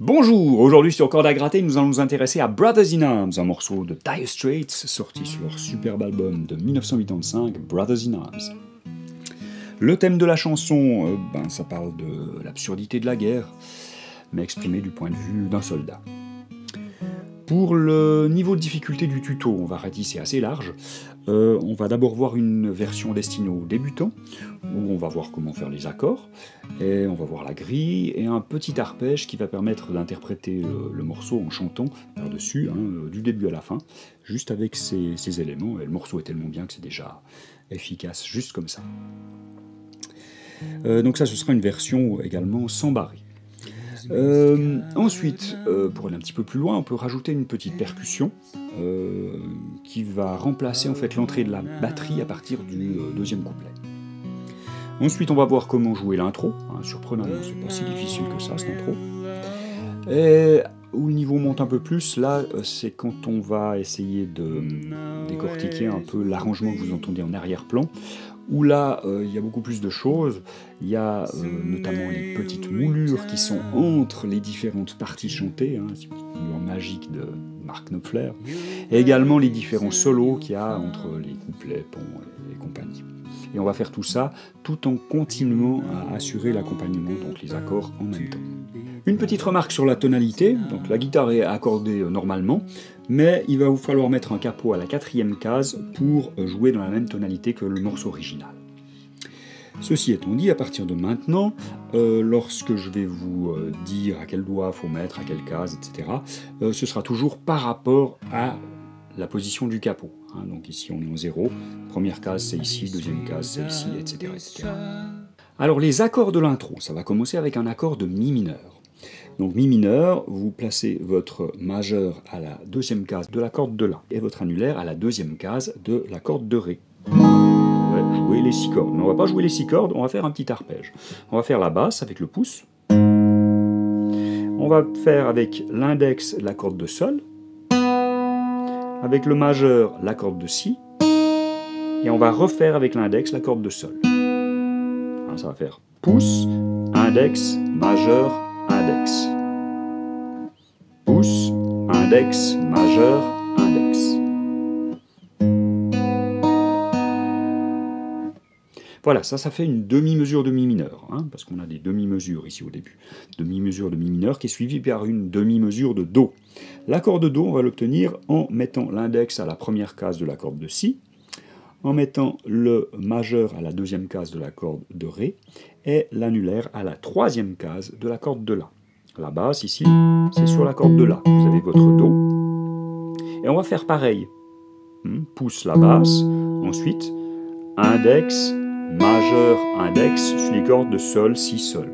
Bonjour, aujourd'hui sur Cordes à gratter, nous allons nous intéresser à Brothers in Arms, un morceau de Dire Straits sorti sur leur superbe album de 1985, Brothers in Arms. Le thème de la chanson, ça parle de l'absurdité de la guerre, mais exprimé du point de vue d'un soldat. Pour le niveau de difficulté du tuto, on va ratisser assez large. On va d'abord voir une version destinée aux débutants, où on va voir comment faire les accords, et on va voir la grille, et un petit arpège qui va permettre d'interpréter le morceau en chantant par-dessus, du début à la fin, juste avec ces éléments, et le morceau est tellement bien que c'est déjà efficace, juste comme ça. Donc ça, ce sera une version également sans barré. Ensuite, pour aller un petit peu plus loin, on peut rajouter une petite percussion qui va remplacer en fait l'entrée de la batterie à partir du deuxième couplet. Ensuite, on va voir comment jouer l'intro. Surprenamment, c'est pas si difficile que ça, cette intro. Et où le niveau monte un peu plus, là, c'est quand on va essayer de décortiquer un peu l'arrangement que vous entendez en arrière-plan, où là, il y a beaucoup plus de choses. Il y a notamment les petites moulures qui sont entre les différentes parties chantées, c'est une moulure magique de Mark Knopfler, et également les différents solos qu'il y a entre les couplets, ponts et compagnie. Et on va faire tout ça tout en continuant à assurer l'accompagnement, donc les accords en même temps. Une petite remarque sur la tonalité, donc la guitare est accordée normalement, mais il va vous falloir mettre un capot à la 4e case pour jouer dans la même tonalité que le morceau original. Ceci étant dit, à partir de maintenant, lorsque je vais vous dire à quel doigt il faut mettre, à quelle case, etc., ce sera toujours par rapport à la position du capot. Donc ici on est en 0, première case c'est ici, deuxième case c'est ici, etc., etc. Alors les accords de l'intro, ça va commencer avec un accord de Mi mineur. Donc Mi mineur, vous placez votre majeur à la 2e case de la corde de La, et votre annulaire à la 2e case de la corde de Ré. On va jouer les 6 cordes, mais on ne va pas jouer les 6 cordes, on va faire un petit arpège. On va faire la basse avec le pouce, on va faire avec l'index la corde de Sol, avec le majeur la corde de Si, et on va refaire avec l'index la corde de Sol. Ça va faire pouce, index, majeur, index. Pouce, index, majeur, index. Voilà, ça fait une demi-mesure de Mi mineur, parce qu'on a des demi-mesures ici au début. Demi-mesure de Mi mineur qui est suivie par une demi-mesure de Do. L'accord de Do, on va l'obtenir en mettant l'index à la 1re case de la corde de Si, en mettant le majeur à la 2e case de la corde de Ré, et l'annulaire à la 3e case de la corde de La. La basse, ici, c'est sur la corde de La. Vous avez votre Do. Et on va faire pareil. Pouce la basse, ensuite index, majeur, index, sur les cordes de Sol, Si, Sol.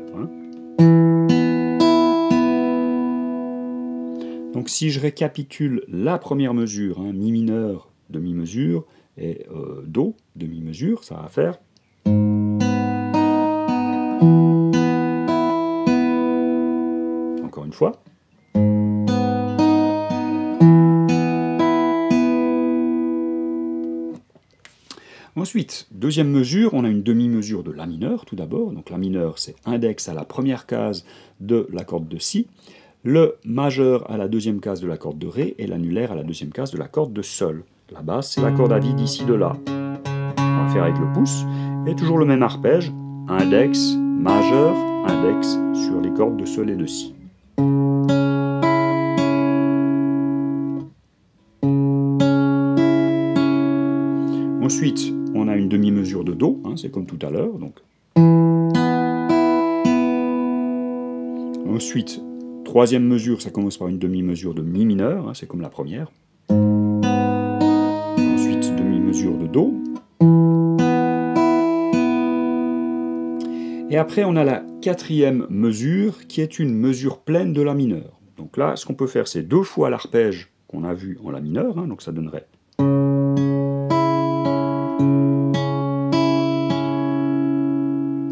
Donc si je récapitule la première mesure, Mi mineur, demi-mesure, et Do, demi-mesure, ça va faire... Encore une fois. Ensuite, deuxième mesure, on a une demi-mesure de La mineur, tout d'abord. Donc La mineur, c'est index à la 1re case de la corde de Si, le majeur à la 2e case de la corde de Ré, et l'annulaire à la 2e case de la corde de Sol. La basse, c'est la corde à vide ici de La. On va faire avec le pouce, et toujours le même arpège, index, majeur, index, sur les cordes de Sol et de Si. Ensuite, on a une demi-mesure de Do, c'est comme tout à l'heure. Donc. Ensuite, troisième mesure, ça commence par une demi-mesure de Mi mineur, c'est comme la première. Ensuite, demi-mesure de Do. Et après, on a la 4e mesure, qui est une mesure pleine de La mineur. Donc là, ce qu'on peut faire, c'est 2 fois l'arpège qu'on a vu en La mineur, donc ça donnerait...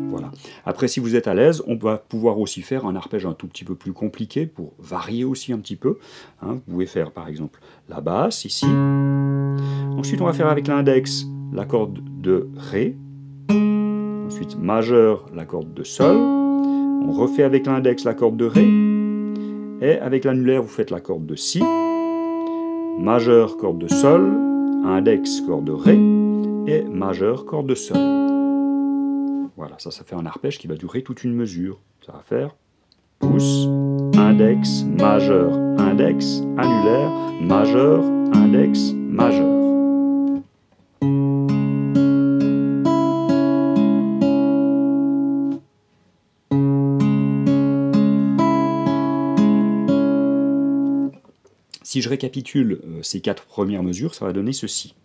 Voilà. Après, si vous êtes à l'aise, on va pouvoir aussi faire un arpège un tout petit peu plus compliqué pour varier aussi un petit peu. Vous pouvez faire par exemple la basse ici. Ensuite, on va faire avec l'index la corde de Ré. Ensuite, majeur la corde de Sol. On refait avec l'index la corde de Ré. Et avec l'annulaire, vous faites la corde de Si, majeur, corde de Sol, index, corde de Ré, et majeur, corde de Sol. Voilà, ça fait un arpège qui va durer toute une mesure. Ça va faire pouce, index, majeur, index, annulaire, majeur, index, majeur. Si je récapitule ces 4 premières mesures, ça va donner ceci.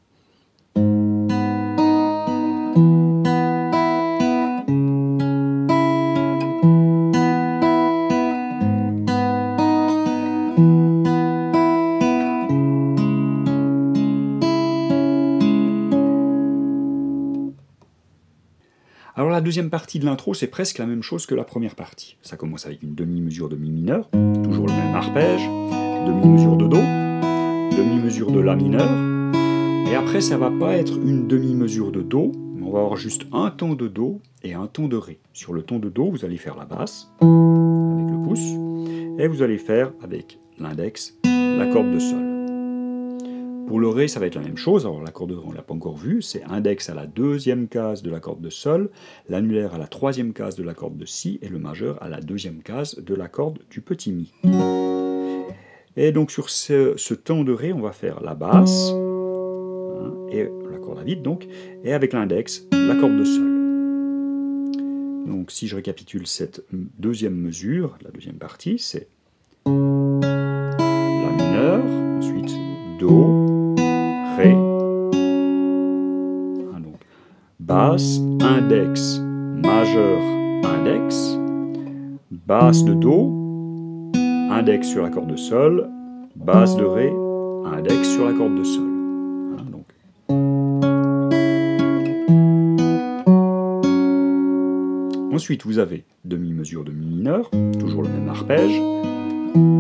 Alors la deuxième partie de l'intro, c'est presque la même chose que la première partie. Ça commence avec une demi-mesure de mi mineur, toujours le même arpège, demi-mesure de Do, demi-mesure de La mineur, et après ça va pas être une demi-mesure de Do, mais on va avoir juste un ton de Do et un ton de Ré. Sur le ton de Do, vous allez faire la basse, avec le pouce, et vous allez faire avec l'index la corde de Sol. Pour le Ré, ça va être la même chose. Alors la corde de Ré, on ne l'a pas encore vue. C'est index à la deuxième case de la corde de Sol, l'annulaire à la troisième case de la corde de Si, et le majeur à la deuxième case de la corde du petit Mi. Et donc sur ce ton de Ré, on va faire la basse, hein, et la corde à vide donc, et avec l'index, la corde de Sol. Donc si je récapitule cette deuxième mesure, la deuxième partie, c'est La mineur, ensuite Do, Ré, donc basse, index, majeur, index, basse de Do, index sur la corde de Sol, basse de Ré, index sur la corde de Sol. Voilà, donc. Ensuite, vous avez demi-mesure de Mi mineur, toujours le même arpège,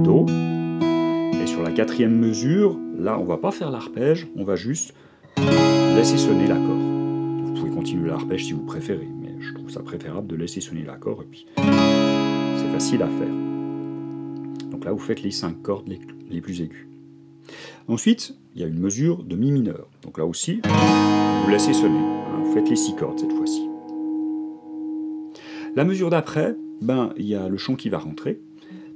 Do. Et sur la quatrième mesure, là on ne va pas faire l'arpège, on va juste laisser sonner l'accord. Vous pouvez continuer l'arpège si vous préférez, mais je trouve ça préférable de laisser sonner l'accord, et puis c'est facile à faire. Donc là vous faites les 5 cordes les plus aiguës. Ensuite, il y a une mesure de Mi mineur. Donc là aussi, vous laissez sonner, hein, vous faites les 6 cordes cette fois-ci. La mesure d'après, il y a le chant qui va rentrer.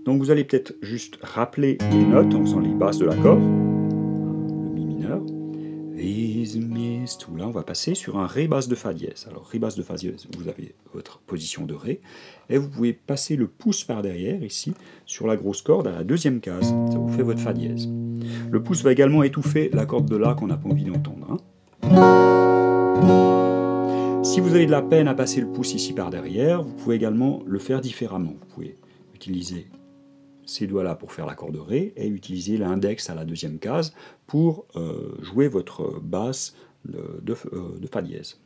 Donc vous allez peut-être juste rappeler les notes en faisant les basses de l'accord, le Mi mineur. These mist, où là on va passer sur un Ré basse de Fa dièse. Alors Ré basse de Fa dièse, vous avez votre position de Ré, et vous pouvez passer le pouce par derrière, ici, sur la grosse corde à la deuxième case. Ça vous fait votre Fa dièse. Le pouce va également étouffer la corde de La qu'on n'a pas envie d'entendre. Si vous avez de la peine à passer le pouce ici par derrière, vous pouvez également le faire différemment. Vous pouvez utiliser ces doigts-là pour faire l'accord de Ré, et utiliser l'index à la deuxième case pour jouer votre basse de Fa dièse.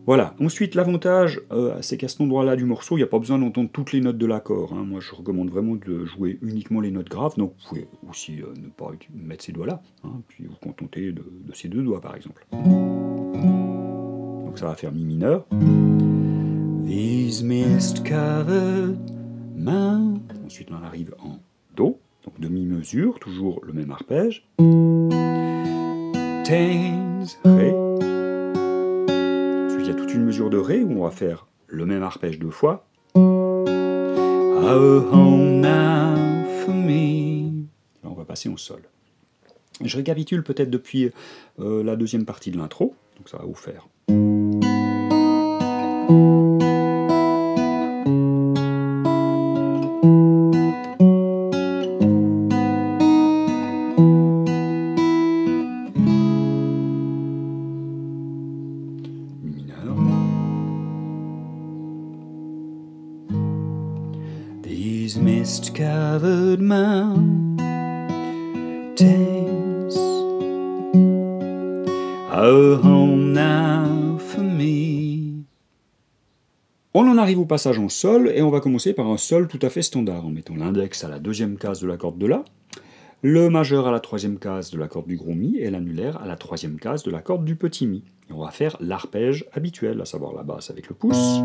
Voilà. Ensuite, l'avantage, c'est qu'à cet endroit-là du morceau, il n'y a pas besoin d'entendre toutes les notes de l'accord. Hein. Moi, je recommande vraiment de jouer uniquement les notes graves, donc vous pouvez aussi ne pas mettre ces doigts-là, hein, puis vous contenter de ces deux doigts, par exemple. Donc ça va faire Mi mineur. These mist-covered mountains. Ensuite, on arrive en Do, donc demi-mesure, toujours le même arpège. Tains, Ré. Ensuite, il y a toute une mesure de Ré où on va faire le même arpège 2 fois. Our home now for me. Là, on va passer en Sol. Je récapitule peut-être depuis la deuxième partie de l'intro, donc ça va vous faire. These mist-covered mountains, our home now for me. On en arrive au passage en Sol, et on va commencer par un Sol tout à fait standard, en mettant l'index à la deuxième case de la corde de La, le majeur à la troisième case de la corde du gros Mi, et l'annulaire à la troisième case de la corde du petit Mi. Et on va faire l'arpège habituel, à savoir la basse avec le pouce,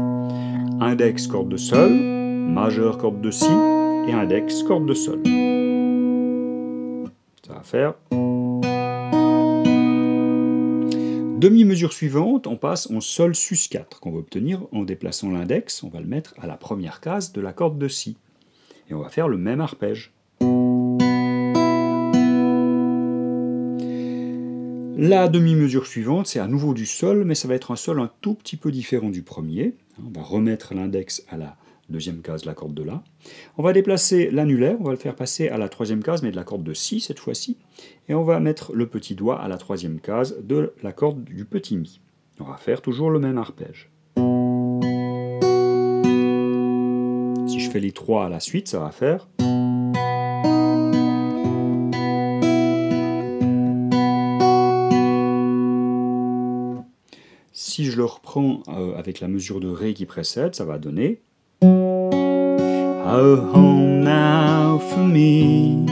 index, corde de sol, majeur, corde de si, et index, corde de sol. Ça va faire. Demi-mesure suivante, on passe en sol sus4, qu'on va obtenir en déplaçant l'index, on va le mettre à la première case de la corde de si. Et on va faire le même arpège. La demi-mesure suivante, c'est à nouveau du sol, mais ça va être un sol un tout petit peu différent du premier. On va remettre l'index à la deuxième case de la corde de la. On va déplacer l'annulaire, on va le faire passer à la troisième case, mais de la corde de si cette fois-ci. Et on va mettre le petit doigt à la troisième case de la corde du petit mi. On va faire toujours le même arpège. Si je fais les trois à la suite, ça va faire. Si je le reprends avec la mesure de Ré qui précède, ça va donner A home now for me.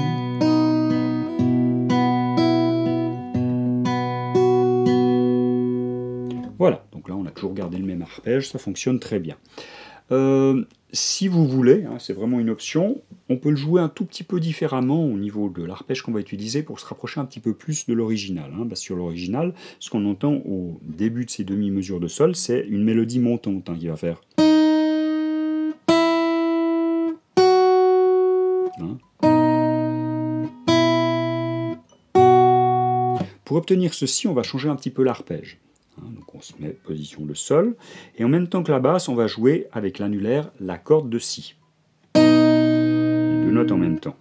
Voilà, donc là on a toujours gardé le même arpège, ça fonctionne très bien. Si vous voulez, hein, c'est vraiment une option, on peut le jouer un tout petit peu différemment au niveau de l'arpège qu'on va utiliser pour se rapprocher un petit peu plus de l'original. Hein. Sur l'original, ce qu'on entend au début de ces demi-mesures de sol, c'est une mélodie montante qui va faire. Hein. Pour obtenir ceci, on va changer un petit peu l'arpège. Donc on se met position de sol, et en même temps que la basse, on va jouer avec l'annulaire la corde de si. Les deux notes en même temps.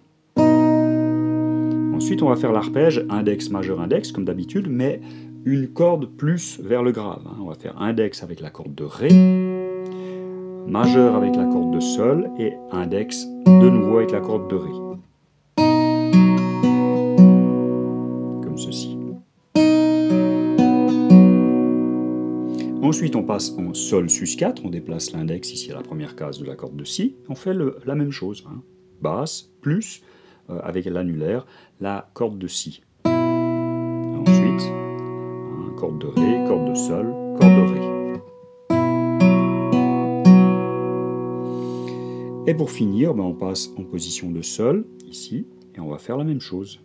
Ensuite, on va faire l'arpège index, majeur, index, comme d'habitude, mais une corde plus vers le grave. On va faire index avec la corde de Ré, majeur avec la corde de sol, et index de nouveau avec la corde de Ré. Comme ceci. Ensuite, on passe en sol sus4, on déplace l'index ici à la première case de la corde de si, on fait la même chose, hein. Basse, plus, avec l'annulaire, la corde de si. Ensuite, hein, corde de Ré, corde de sol, corde de Ré. Et pour finir, on passe en position de sol, ici, et on va faire la même chose.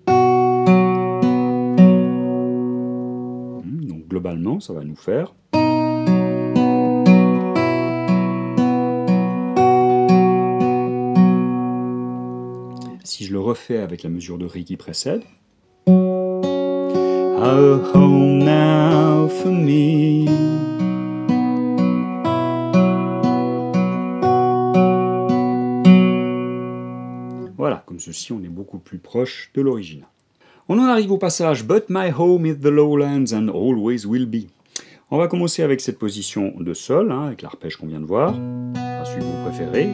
Donc globalement, ça va nous faire... Si je le refais avec la mesure de Ré qui précède. A home now for me. Voilà, comme ceci, on est beaucoup plus proche de l'original. On en arrive au passage But my home is the lowlands and always will be. On va commencer avec cette position de sol, hein, avec l'arpège qu'on vient de voir, celui que vous préférez.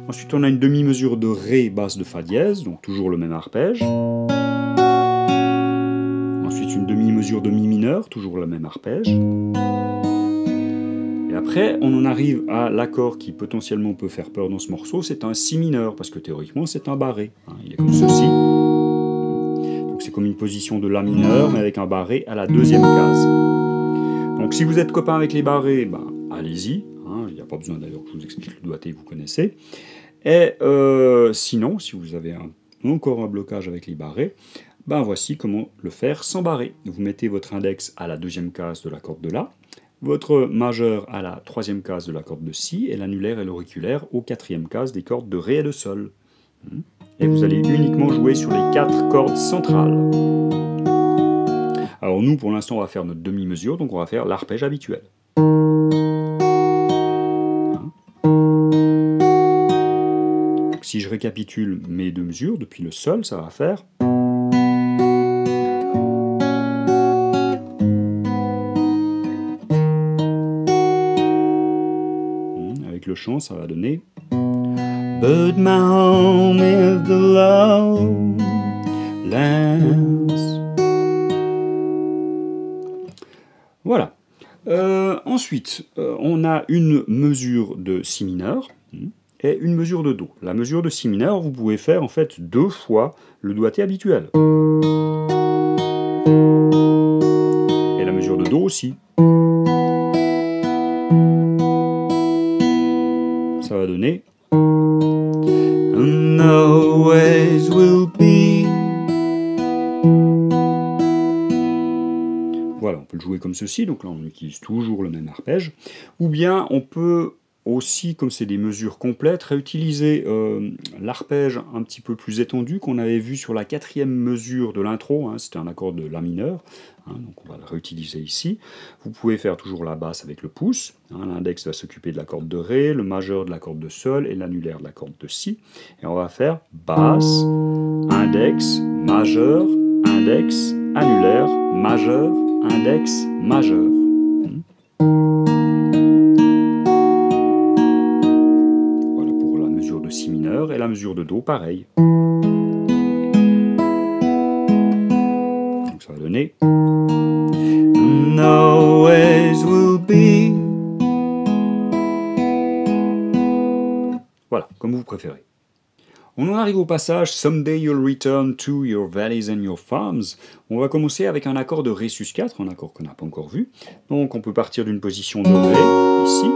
Ensuite, on a une demi-mesure de Ré basse de Fa dièse, donc toujours le même arpège. Ensuite, une demi-mesure de Mi mineur, toujours le même arpège. Et après, on en arrive à l'accord qui potentiellement peut faire peur dans ce morceau, c'est un Si mineur, parce que théoriquement, c'est un barré. Hein, il est comme ceci. Donc c'est comme une position de La mineur, mais avec un barré à la deuxième case. Donc si vous êtes copain avec les barrés, allez-y. Il n'y a pas besoin d'ailleurs que je vous explique le doigté, vous connaissez. Et sinon, si vous avez encore un blocage avec les barrés, voici comment le faire sans barré. Vous mettez votre index à la deuxième case de la corde de La, votre majeur à la troisième case de la corde de Si, et l'annulaire et l'auriculaire aux quatrième case des cordes de Ré et de Sol. Et vous allez uniquement jouer sur les 4 cordes centrales. Alors nous, pour l'instant, on va faire notre demi-mesure, donc on va faire l'arpège habituel. Si je récapitule mes deux mesures, depuis le sol, ça va faire... Avec le chant, ça va donner... But my home is the lowlands. Voilà. Ensuite, on a une mesure de Si mineur. Et une mesure de Do. La mesure de Si mineur, vous pouvez faire en fait 2 fois le doigté habituel. Et la mesure de Do aussi. ça va donner And always will be. Voilà, on peut le jouer comme ceci, donc là on utilise toujours le même arpège. Ou bien on peut aussi, comme c'est des mesures complètes, réutiliser l'arpège un petit peu plus étendu qu'on avait vu sur la 4e mesure de l'intro, hein, c'était un accord de La mineur, hein, donc on va le réutiliser ici. Vous pouvez faire toujours la basse avec le pouce, hein, l'index va s'occuper de la corde de Ré, le majeur de la corde de Sol et l'annulaire de la corde de Si. Et on va faire basse, index, majeur, index, annulaire, majeur, index, majeur. Si mineur et la mesure de Do pareil. Donc ça va donner And always will be. Voilà, comme vous préférez. On en arrive au passage Someday you'll return to your valleys and your farms. On va commencer avec un accord de Ré sus 4, un accord qu'on n'a pas encore vu. Donc on peut partir d'une position de Ré, ici,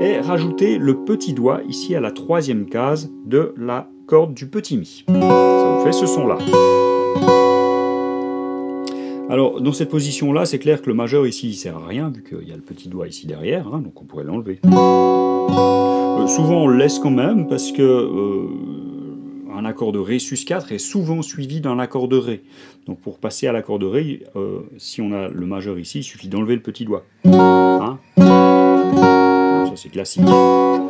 et rajouter le petit doigt ici à la 3e case de la corde du petit Mi. Ça vous fait ce son-là. Alors dans cette position-là, c'est clair que le majeur ici il sert à rien, vu qu'il y a le petit doigt ici derrière, hein, donc on pourrait l'enlever. Souvent on le laisse quand même, parce que un accord de Ré sus 4 est souvent suivi d'un accord de Ré. Donc pour passer à l'accord de Ré, si on a le majeur ici, il suffit d'enlever le petit doigt. Hein, ça c'est classique. Bon,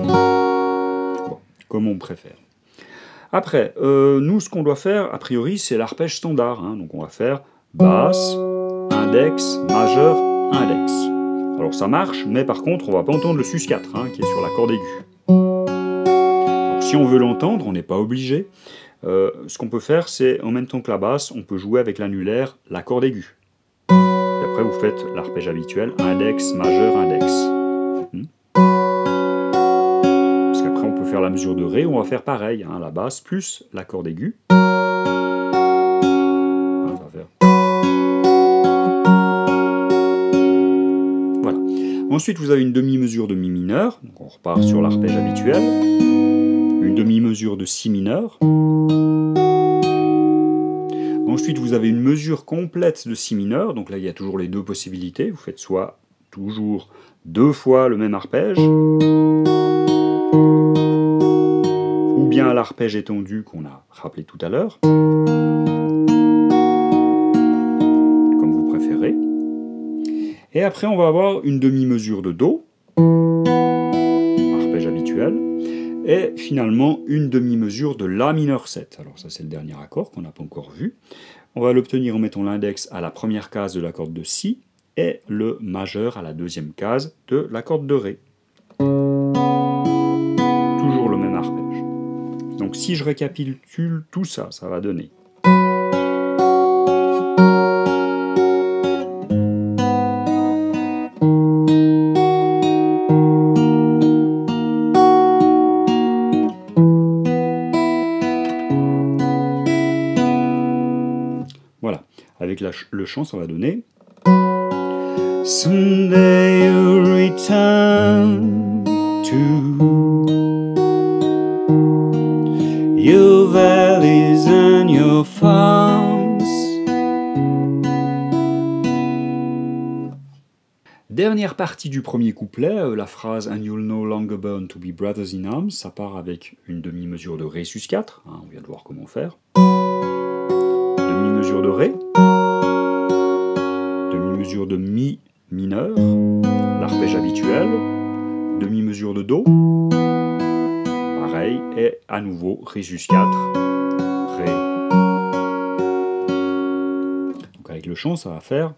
comme on préfère. Après, nous ce qu'on doit faire, a priori, c'est l'arpège standard. Hein. Donc on va faire basse, index, majeur, index. Alors ça marche, mais par contre on va pas entendre le sus 4, hein, qui est sur la corde aiguë. Alors, si on veut l'entendre, on n'est pas obligé. Ce qu'on peut faire, c'est en même temps que la basse, on peut jouer avec l'annulaire la corde aiguë. Et après vous faites l'arpège habituel, index, majeur, index. Parce qu'après on peut faire la mesure de Ré, on va faire pareil, hein, la basse plus la corde aiguë. Voilà. Ensuite vous avez une demi-mesure de Mi mineur, donc on repart sur l'arpège habituel. Une demi-mesure de Si mineur. Ensuite vous avez une mesure complète de Si mineur, donc là il y a toujours les deux possibilités, vous faites soit toujours 2 fois le même arpège, ou bien l'arpège étendu qu'on a rappelé tout à l'heure, comme vous préférez. Et après on va avoir une demi-mesure de Do, arpège habituel, et finalement une demi-mesure de La mineur 7. Alors ça c'est le dernier accord qu'on n'a pas encore vu. On va l'obtenir en mettant l'index à la première case de la corde de Si, et le majeur à la 2e case de la corde de Ré. Toujours le même arpège. Donc si je récapitule tout ça, ça va donner. Voilà, avec le chant, ça va donner. Someday you'll return to your valleys and your farms. Dernière partie du premier couplet, la phrase And you'll no longer burn to be brothers in arms, ça part avec une demi-mesure de Ré sus 4, hein, on vient de voir comment faire. Demi-mesure de Ré, demi-mesure de Mi mineur, l'arpège habituel, demi-mesure de Do, pareil, et à nouveau Ré sus 4, Ré. Donc avec le chant, ça va faire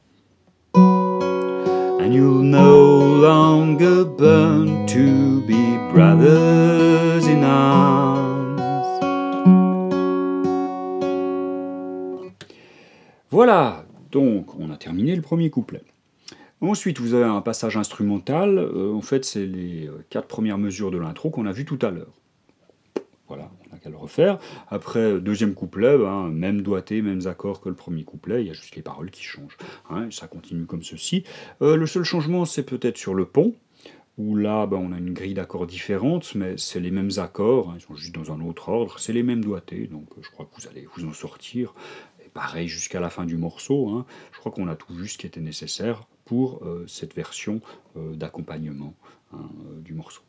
And you'll no longer burn to be brothers in arms. Voilà, donc on a terminé le premier couplet. Ensuite, vous avez un passage instrumental. En fait, c'est les 4 premières mesures de l'intro qu'on a vues tout à l'heure. Voilà, on n'a qu'à le refaire. Après, deuxième couplet, même doigté, mêmes accords que le premier couplet, il y a juste les paroles qui changent. Hein, ça continue comme ceci. Le seul changement, c'est peut-être sur le pont, où là ben, on a une grille d'accords différente, mais c'est les mêmes accords, hein, ils sont juste dans un autre ordre, c'est les mêmes doigtés, donc je crois que vous allez vous en sortir. Et pareil jusqu'à la fin du morceau, hein, je crois qu'on a tout vu ce qui était nécessaire pour cette version d'accompagnement hein, du morceau.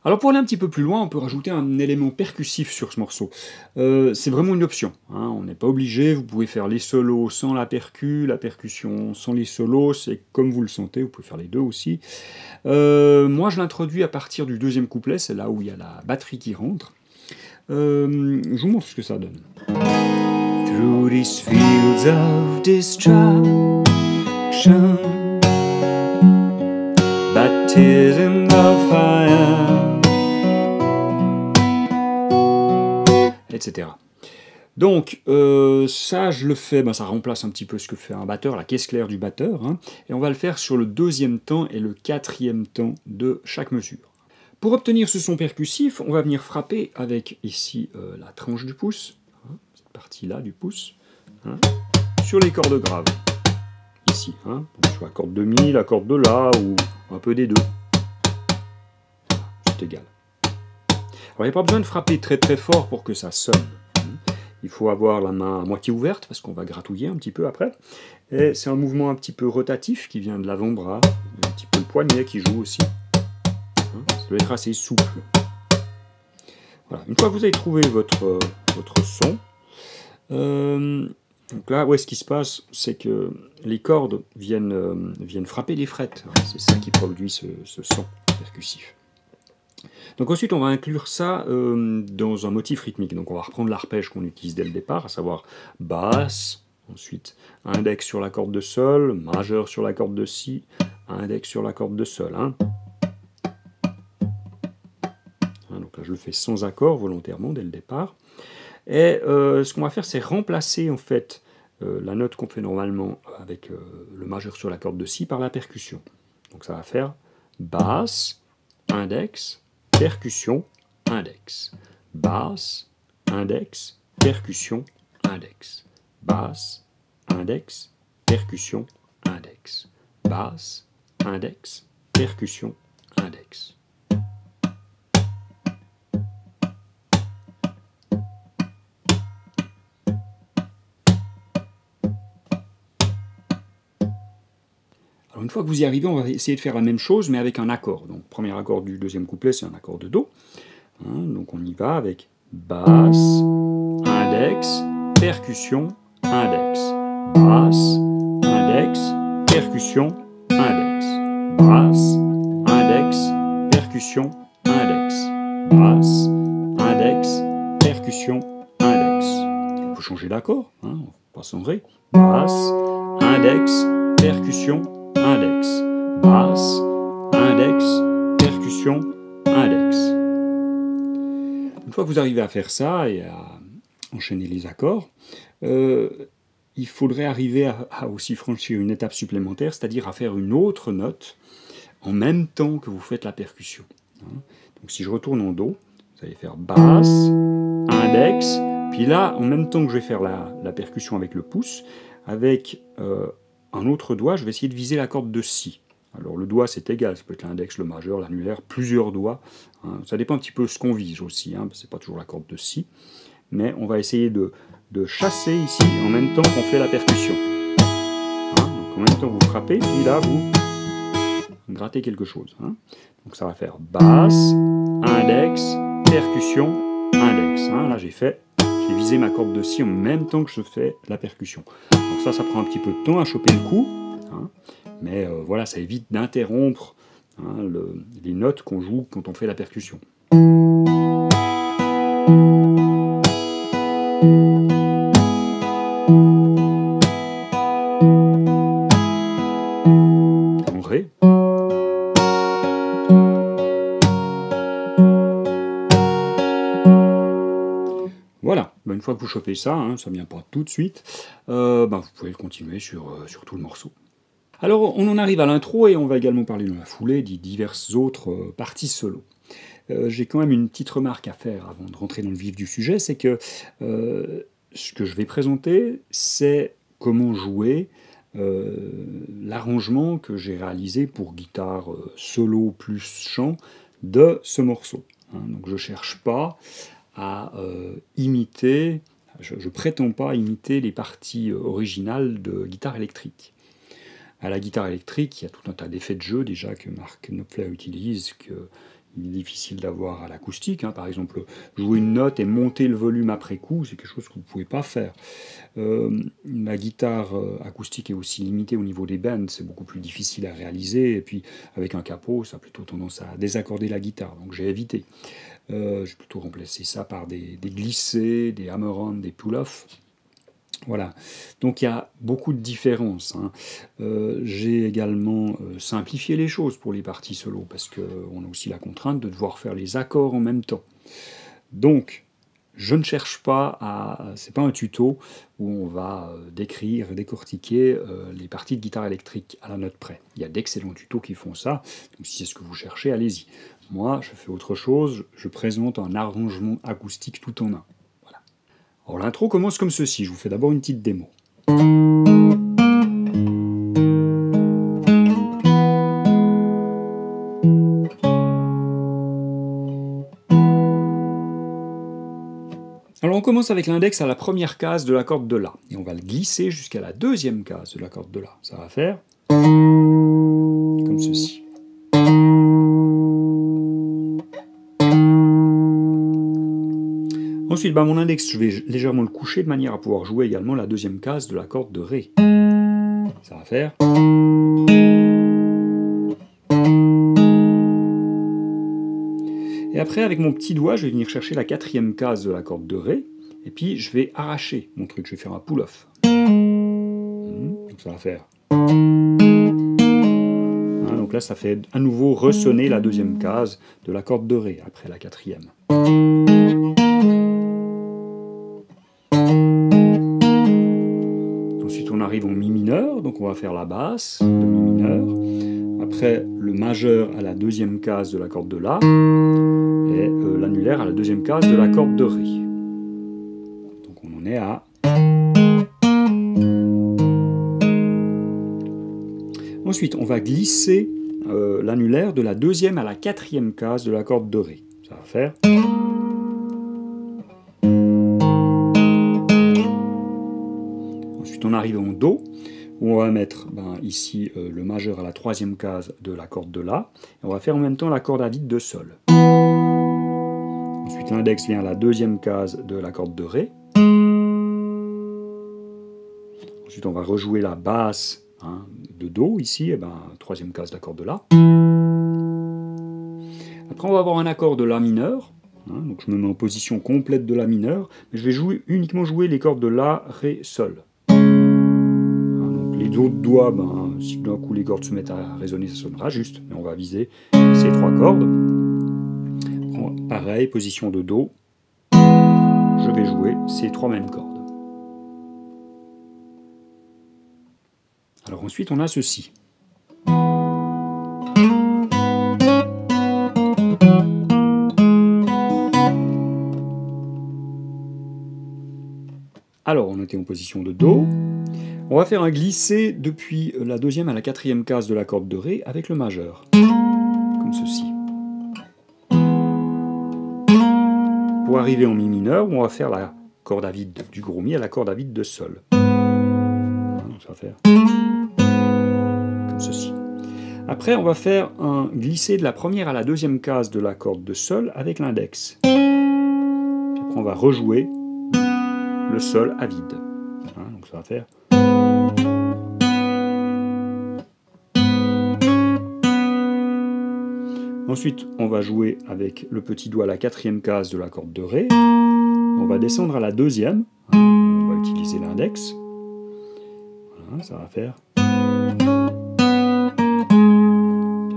Alors pour aller un petit peu plus loin, on peut rajouter un élément percussif sur ce morceau. C'est vraiment une option, hein, on n'est pas obligé, vous pouvez faire les solos sans la percussion sans les solos, c'est comme vous le sentez, vous pouvez faire les deux aussi. Moi je l'introduis à partir du deuxième couplet, c'est là où il y a la batterie qui rentre. Je vous montre ce que ça donne. Through these fields of destruction, baptism of fire, etc. Donc, ça, je le fais, ben, ça remplace un petit peu ce que fait un batteur, la caisse claire du batteur, hein, et on va le faire sur le deuxième temps et le quatrième temps de chaque mesure. Pour obtenir ce son percussif, on va venir frapper avec, ici, la tranche du pouce, hein, cette partie-là du pouce, hein, sur les cordes graves, ici, hein, sur la corde de mi, la corde de la, ou un peu des deux. C'est égal. Alors, il n'y a pas besoin de frapper très très fort pour que ça sonne. Il faut avoir la main à moitié ouverte, parce qu'on va gratouiller un petit peu après. Et c'est un mouvement un petit peu rotatif qui vient de l'avant-bras, un petit peu le poignet qui joue aussi. Ça doit être assez souple. Voilà. Une fois que vous avez trouvé votre son, donc là, ouais, ce qui se passe, c'est que les cordes viennent frapper les frettes. C'est ça qui produit ce son percussif. Donc ensuite, on va inclure ça dans un motif rythmique. Donc on va reprendre l'arpège qu'on utilise dès le départ, à savoir basse, ensuite index sur la corde de sol, majeur sur la corde de si, index sur la corde de sol. Hein. Donc là, je le fais sans accord volontairement dès le départ. Et ce qu'on va faire, c'est remplacer en fait la note qu'on fait normalement avec le majeur sur la corde de si par la percussion. Donc ça va faire basse, index, percussion, index. Basse, index, percussion, index. Basse, index, percussion, index. Basse, index, percussion, index. Alors une fois que vous y arrivez, on va essayer de faire la même chose, mais avec un accord. Donc, premier accord du deuxième couplet, c'est un accord de Do. Hein, donc on y va avec basse, index, percussion, index. Basse, index, percussion, index. Basse, index, percussion, index. Basse, index, percussion, index. On peut changer d'accord, hein, on va pas sans ré. Basse, index, percussion, index, basse, index, percussion, index. Une fois que vous arrivez à faire ça et à enchaîner les accords, il faudrait arriver à aussi franchir une étape supplémentaire, c'est-à-dire à faire une autre note en même temps que vous faites la percussion. Donc si je retourne en Do, vous allez faire basse, index, puis là, en même temps que je vais faire la percussion avec le pouce, avec un autre doigt, je vais essayer de viser la corde de Si. Alors le doigt c'est égal, ça peut être l'index, le majeur, l'annulaire, plusieurs doigts. Hein. Ça dépend un petit peu de ce qu'on vise aussi, hein, c'est pas toujours la corde de Si. Mais on va essayer de chasser ici en même temps qu'on fait la percussion. Hein, donc en même temps vous frappez, puis là vous grattez quelque chose. Hein. Donc ça va faire basse, index, percussion, index. Hein. Là j'ai visé ma corde de Si en même temps que je fais la percussion. Donc ça prend un petit peu de temps à choper le coup, hein, mais voilà, ça évite d'interrompre hein, les notes qu'on joue quand on fait la percussion. En Ré. Voilà, une fois que vous chopez ça, hein, ça ne vient pas tout de suite, vous pouvez le continuer sur tout le morceau. Alors on en arrive à l'intro et on va également parler dans la foulée des diverses autres parties solo. J'ai quand même une petite remarque à faire avant de rentrer dans le vif du sujet, c'est que ce que je vais présenter, c'est comment jouer l'arrangement que j'ai réalisé pour guitare solo plus chant de ce morceau. Donc je ne cherche pas à imiter, je ne prétends pas imiter les parties originales de guitare électrique. À la guitare électrique, il y a tout un tas d'effets de jeu déjà que Mark Knopfler utilise, qu'il est difficile d'avoir à l'acoustique. Par exemple, jouer une note et monter le volume après coup, c'est quelque chose que vous ne pouvez pas faire. La guitare acoustique est aussi limitée au niveau des bends, c'est beaucoup plus difficile à réaliser, et puis avec un capot, ça a plutôt tendance à désaccorder la guitare, donc j'ai évité. J'ai plutôt remplacé ça par des glissés, des hammer-on, des pull-off. Voilà, donc il y a beaucoup de différences. J'ai également simplifié les choses pour les parties solo, parce qu'on a aussi la contrainte de devoir faire les accords en même temps. Donc, je ne cherche pas à... c'est pas un tuto où on va décrire et décortiquer les parties de guitare électrique à la note près. Il y a d'excellents tutos qui font ça, donc si c'est ce que vous cherchez, allez-y. Moi, je fais autre chose, je présente un arrangement acoustique tout en un. Alors l'intro commence comme ceci, je vous fais d'abord une petite démo. Alors on commence avec l'index à la première case de la corde de La, et on va le glisser jusqu'à la deuxième case de la corde de La. Ça va faire comme ceci. Ensuite, mon index, je vais légèrement le coucher de manière à pouvoir jouer également la deuxième case de la corde de Ré. Ça va faire. Et après, avec mon petit doigt, je vais venir chercher la quatrième case de la corde de Ré, et puis je vais arracher mon truc, je vais faire un pull-off. Donc ça va faire. Donc là, ça fait à nouveau ressonner la deuxième case de la corde de Ré, après la quatrième. Ensuite, on arrive en Mi mineur, donc on va faire la basse de Mi mineur. Après, le majeur à la deuxième case de la corde de La, et l'annulaire à la deuxième case de la corde de Ré. Donc on en est à... Ensuite, on va glisser l'annulaire de la deuxième à la quatrième case de la corde de Ré. Ça va faire... Ensuite, on arrive en Do, où on va mettre ici le majeur à la troisième case de la corde de La, et on va faire en même temps la corde à vide de Sol. Ensuite, l'index vient à la deuxième case de la corde de Ré. Ensuite, on va rejouer la basse de Do, ici, troisième case de la corde de La. Après, on va avoir un accord de La mineur. Donc je me mets en position complète de La mineur, mais je vais uniquement jouer les cordes de La, Ré, Sol. Donc les autres doigts, si d'un coup les cordes se mettent à résonner, ça sonnera juste, mais on va viser ces trois cordes. Pareil, position de Do, je vais jouer ces trois mêmes cordes. Alors ensuite on a ceci. Alors on était en position de Do, on va faire un glissé depuis la deuxième à la quatrième case de la corde de Ré avec le majeur, comme ceci. Pour arriver en Mi mineur, on va faire la corde à vide du gros Mi à la corde à vide de Sol. Donc ça va faire comme ceci. Après, on va faire un glissé de la première à la deuxième case de la corde de Sol avec l'index. Après, on va rejouer le Sol à vide. Donc ça va faire... Ensuite, on va jouer avec le petit doigt la quatrième case de la corde de Ré. On va descendre à la deuxième. On va utiliser l'index. Voilà, ça va faire...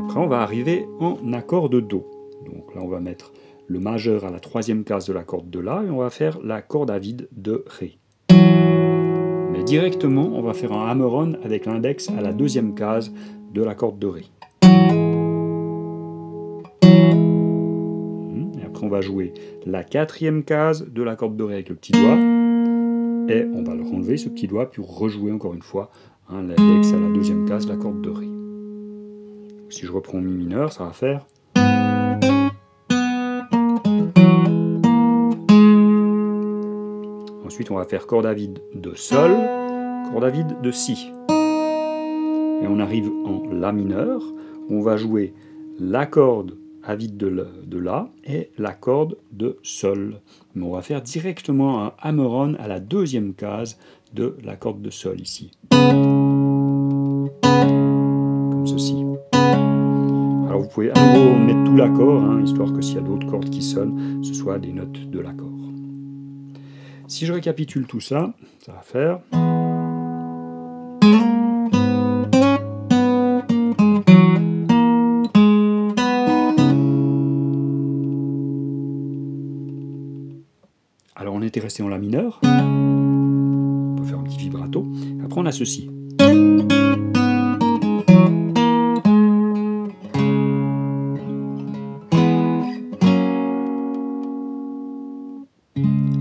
Après, on va arriver en accord de Do. Donc là, on va mettre le majeur à la troisième case de la corde de La et on va faire la corde à vide de Ré. Mais directement, on va faire un hammer-on avec l'index à la deuxième case de la corde de Ré. Et après, on va jouer la quatrième case de la corde de Ré avec le petit doigt. Et on va le renlever, ce petit doigt, puis rejouer encore une fois hein, l'index à la deuxième case de la corde de Ré. Si je reprends Mi mineur, ça va faire... Ensuite, on va faire corde à vide de Sol, corde à vide de Si. Et on arrive en La mineur, où on va jouer la corde à vide de La et la corde de Sol. Mais on va faire directement un hammer-on à la deuxième case de la corde de Sol ici. Comme ceci. Alors vous pouvez à nouveau mettre tout l'accord, hein, histoire que s'il y a d'autres cordes qui sonnent, ce soit des notes de l'accord. Si je récapitule tout ça, ça va faire... Alors on était resté en La mineur, on peut faire un petit vibrato, après on a ceci.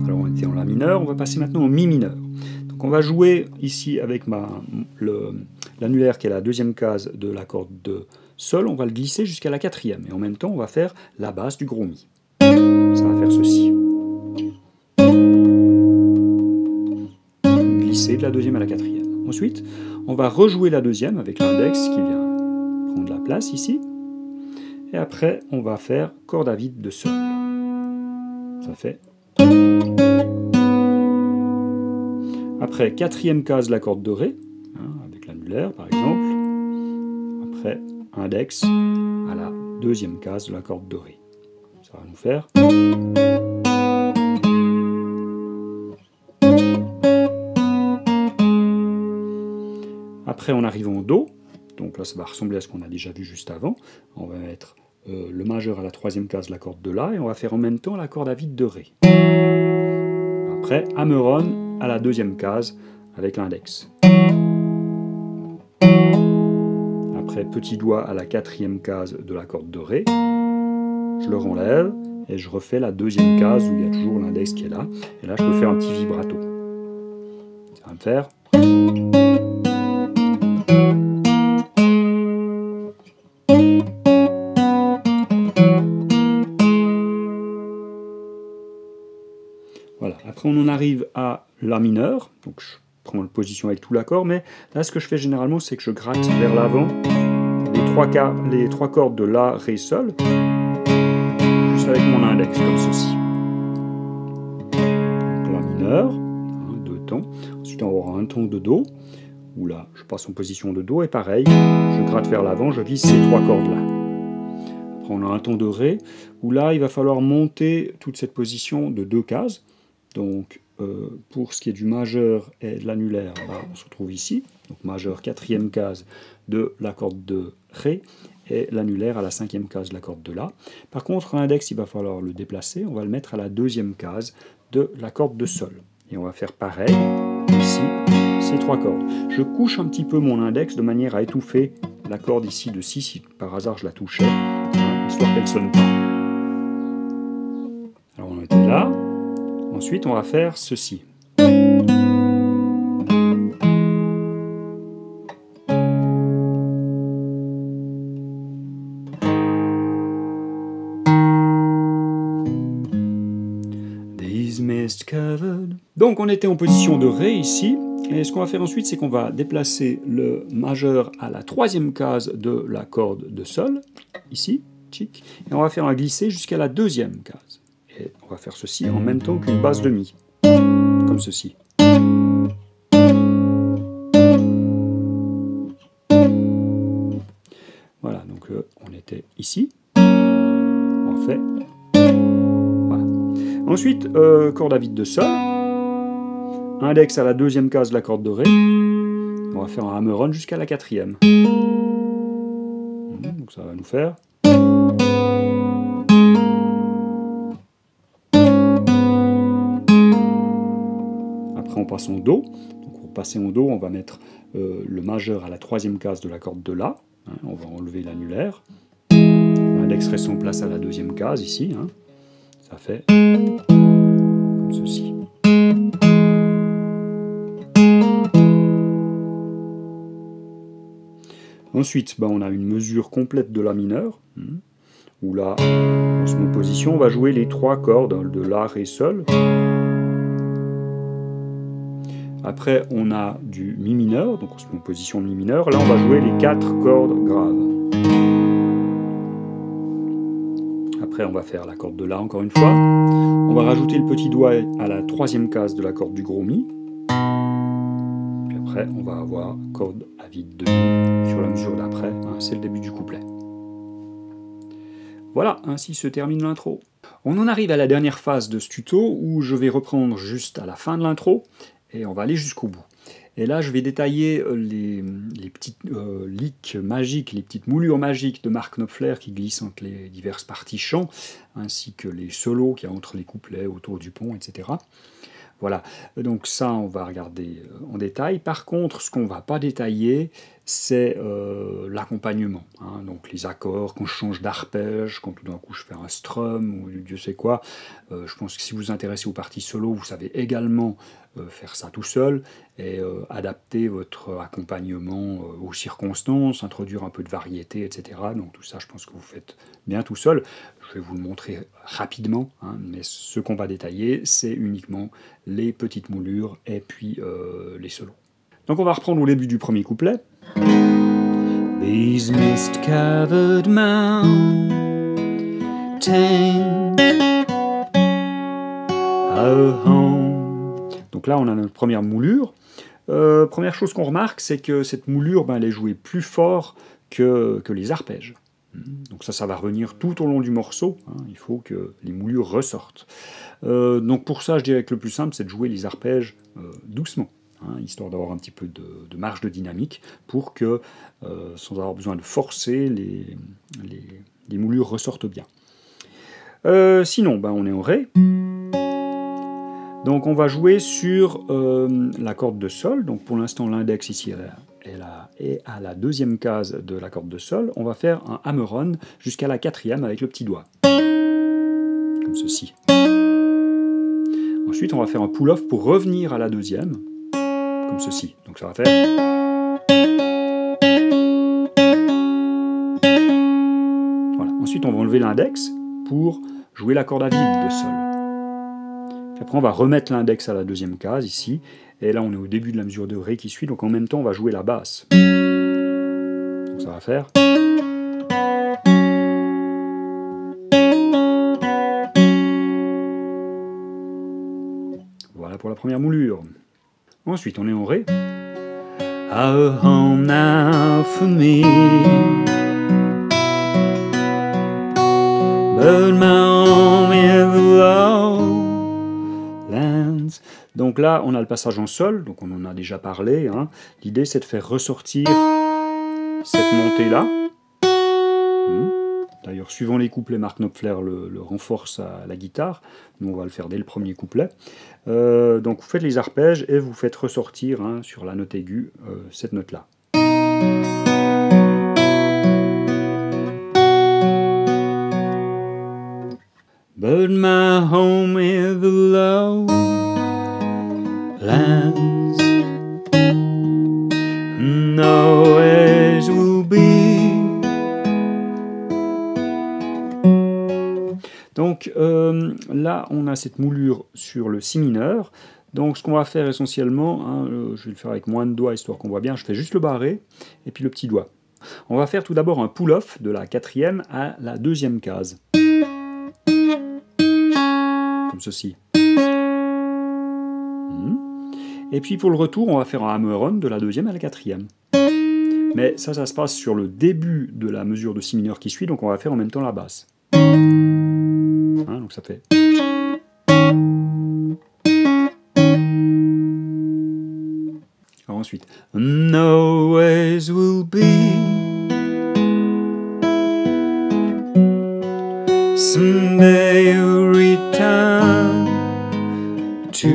Alors on était en La mineur, on va passer maintenant au Mi mineur. Donc on va jouer ici avec l'annulaire qui est la deuxième case de la corde de Sol, on va le glisser jusqu'à la quatrième, et en même temps on va faire la basse du gros Mi. Ça va faire ceci. De la deuxième à la quatrième. Ensuite, on va rejouer la deuxième avec l'index qui vient prendre la place ici. Et après, on va faire corde à vide de Sol. Ça fait... Après, quatrième case, la corde de Ré, hein, avec l'annulaire par exemple. Après, index à la deuxième case de la corde de Ré. Ça va nous faire... Après, on arrive en Do, donc là ça va ressembler à ce qu'on a déjà vu juste avant. On va mettre le majeur à la troisième case de la corde de La, et on va faire en même temps la corde à vide de Ré. Après, hammer-on à la deuxième case avec l'index. Après, petit doigt à la quatrième case de la corde de Ré. Je le renlève et je refais la deuxième case où il y a toujours l'index qui est là. Et là, je peux faire un petit vibrato. Ça va me faire... Voilà. Après, on en arrive à La mineur, donc je prends la position avec tout l'accord, mais là, ce que je fais généralement, c'est que je gratte vers l'avant les trois cordes de La, Ré, Sol, juste avec mon index, comme ceci. Donc, La mineur, hein, deux temps. Ensuite, on va avoir un ton de Do, où là, je passe en position de Do, et pareil, je gratte vers l'avant, je vise ces trois cordes-là. Après, on a un ton de Ré, où là, il va falloir monter toute cette position de deux cases. Donc, pour ce qui est du majeur et de l'annulaire, on se retrouve ici. Donc, majeur, quatrième case de la corde de Ré, et l'annulaire à la cinquième case de la corde de La. Par contre, l'index, il va falloir le déplacer. On va le mettre à la deuxième case de la corde de Sol. Et on va faire pareil, ici, ces trois cordes. Je couche un petit peu mon index de manière à étouffer la corde ici de Si, si par hasard je la touchais, hein, histoire qu'elle ne sonne pas. Alors, on était là. Ensuite, on va faire ceci. Donc, on était en position de Ré ici. Et ce qu'on va faire ensuite, c'est qu'on va déplacer le majeur à la troisième case de la corde de Sol, ici, tchic, et on va faire un glisser jusqu'à la deuxième case. Et on va faire ceci en même temps qu'une basse de Mi, comme ceci. Voilà, donc on était ici, on fait, voilà. Ensuite, corde à vide de Sol, index à la deuxième case de la corde de Ré, on va faire un hammer-on jusqu'à la quatrième. Donc ça va nous faire... On passe en Do, donc pour passer en Do, on va mettre le majeur à la troisième case de la corde de La, hein, on va enlever l'annulaire, l'index reste en place à la deuxième case ici, hein, ça fait comme ceci. Ensuite, on a une mesure complète de La mineur, où là, en seconde position, on va jouer les 3 cordes de La, Ré, Sol. Après, on a du Mi mineur, donc en seconde position de Mi mineur. Là, on va jouer les 4 cordes graves. Après, on va faire la corde de La encore une fois. On va rajouter le petit doigt à la 3e case de la corde du gros Mi. Puis après, on va avoir corde à vide de Mi sur la mesure d'après. C'est le début du couplet. Voilà, ainsi se termine l'intro. On en arrive à la dernière phase de ce tuto où je vais reprendre juste à la fin de l'intro et on va aller jusqu'au bout. Et là, je vais détailler les petites leaks magiques, les petites moulures magiques de Mark Knopfler qui glissent entre les diverses parties chant, ainsi que les solos qu'il y a entre les couplets, autour du pont, etc. Voilà, donc ça, on va regarder en détail. Par contre, ce qu'on ne va pas détailler, c'est l'accompagnement. Donc les accords, quand je change d'arpège, quand tout d'un coup je fais un strum ou Dieu sait quoi. Je pense que si vous vous intéressez aux parties solo, vous savez également faire ça tout seul et adapter votre accompagnement aux circonstances, introduire un peu de variété, etc. Donc tout ça, je pense que vous faites bien tout seul. Je vais vous le montrer rapidement, mais ce qu'on va détailler, c'est uniquement les petites moulures et puis les solos. Donc on va reprendre au début du premier couplet. These mist-covered mountains are home. Donc là, on a notre première moulure. Première chose qu'on remarque, c'est que cette moulure, elle est jouée plus fort que les arpèges. Donc ça va revenir tout au long du morceau. Il faut que les moulures ressortent. Donc pour ça, je dirais que le plus simple, c'est de jouer les arpèges doucement. Histoire d'avoir un petit peu de marge de dynamique pour que, sans avoir besoin de forcer, les moulures ressortent bien. Sinon, on est en Ré. Donc on va jouer sur la corde de Sol. Donc pour l'instant, l'index ici est à la 2e case de la corde de Sol. On va faire un hammer-on jusqu'à la 4e avec le petit doigt. Comme ceci. Ensuite, on va faire un pull-off pour revenir à la 2e. Comme ceci. Donc ça va faire... Voilà. Ensuite, on va enlever l'index pour jouer la corde à vide de Sol. Puis après, on va remettre l'index à la 2e case, ici. Et là, on est au début de la mesure de Ré qui suit. Donc en même temps, on va jouer la basse. Donc ça va faire... Voilà pour la première moulure. Ensuite, on est en Ré. Our home now for me, but my home in the lowlands. Donc là, on a le passage en Sol, donc on en a déjà parlé. L'idée, c'est de faire ressortir cette montée-là. D'ailleurs, suivant les couplets, Mark Knopfler le renforce à la guitare. Nous, on va le faire dès le premier couplet. Donc, vous faites les arpèges et vous faites ressortir sur la note aiguë cette note-là. But my home is the lowlands, and always will be. Donc là, on a cette moulure sur le Si mineur. Donc ce qu'on va faire essentiellement, je vais le faire avec moins de doigts histoire qu'on voit bien, je fais juste le barré et puis le petit doigt. On va faire tout d'abord un pull-off de la 4e à la 2e case. Comme ceci. Et puis pour le retour, on va faire un hammer-on de la 2e à la 4e. Mais ça se passe sur le début de la mesure de Si mineur qui suit, donc on va faire en même temps la basse. Donc ça fait... Alors ensuite... And always will be someday you'll return to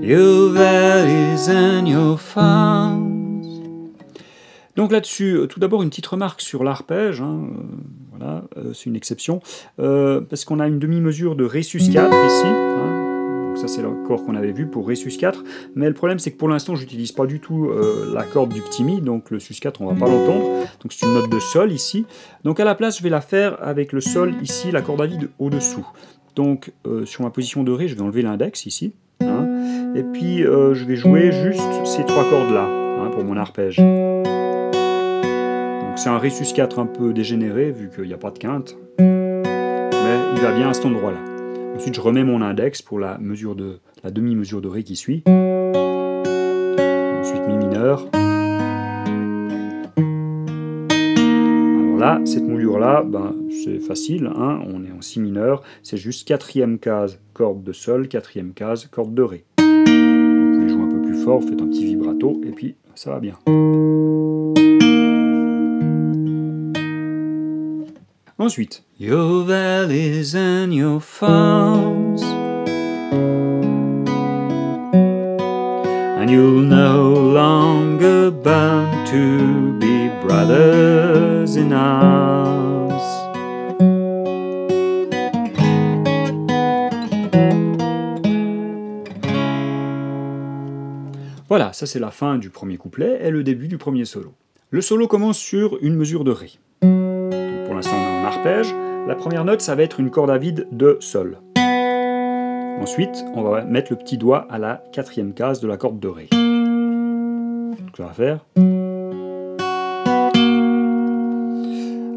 your valleys and your farms. Donc là-dessus, tout d'abord une petite remarque sur l'arpège, c'est une exception, parce qu'on a une demi-mesure de Ré sus 4 ici, donc ça c'est l'accord qu'on avait vu pour Ré sus4, mais le problème c'est que pour l'instant j'utilise pas du tout la corde du petit mi, donc le sus4 on va pas l'entendre, donc c'est une note de sol ici, donc à la place je vais la faire avec le sol ici, la corde à vide au-dessous. Donc sur ma position de Ré, je vais enlever l'index ici, hein, et puis je vais jouer juste ces trois cordes là, hein, pour mon arpège. Donc c'est un Ré sus4 un peu dégénéré vu qu'il n'y a pas de quinte, mais il va bien à cet endroit là. Ensuite je remets mon index pour la demi-mesure de Ré qui suit. Ensuite mi mineur. Alors là, cette moulure là, ben, c'est facile, hein, on est en si mineur, c'est juste quatrième case corde de sol, quatrième case corde de Ré. Vous pouvez jouer un peu plus fort, faites un petit vibrato et puis ça va bien. Ensuite, your valleys and your farms, and you'll no longer bound to be brothers in arms. Voilà, ça c'est la fin du premier couplet et le début du premier solo. Le solo commence sur une mesure de Ré. Donc pour l'instant on est en arpège. La première note ça va être une corde à vide de Sol. Ensuite on va mettre le petit doigt à la quatrième case de la corde de Ré. Donc ça va faire.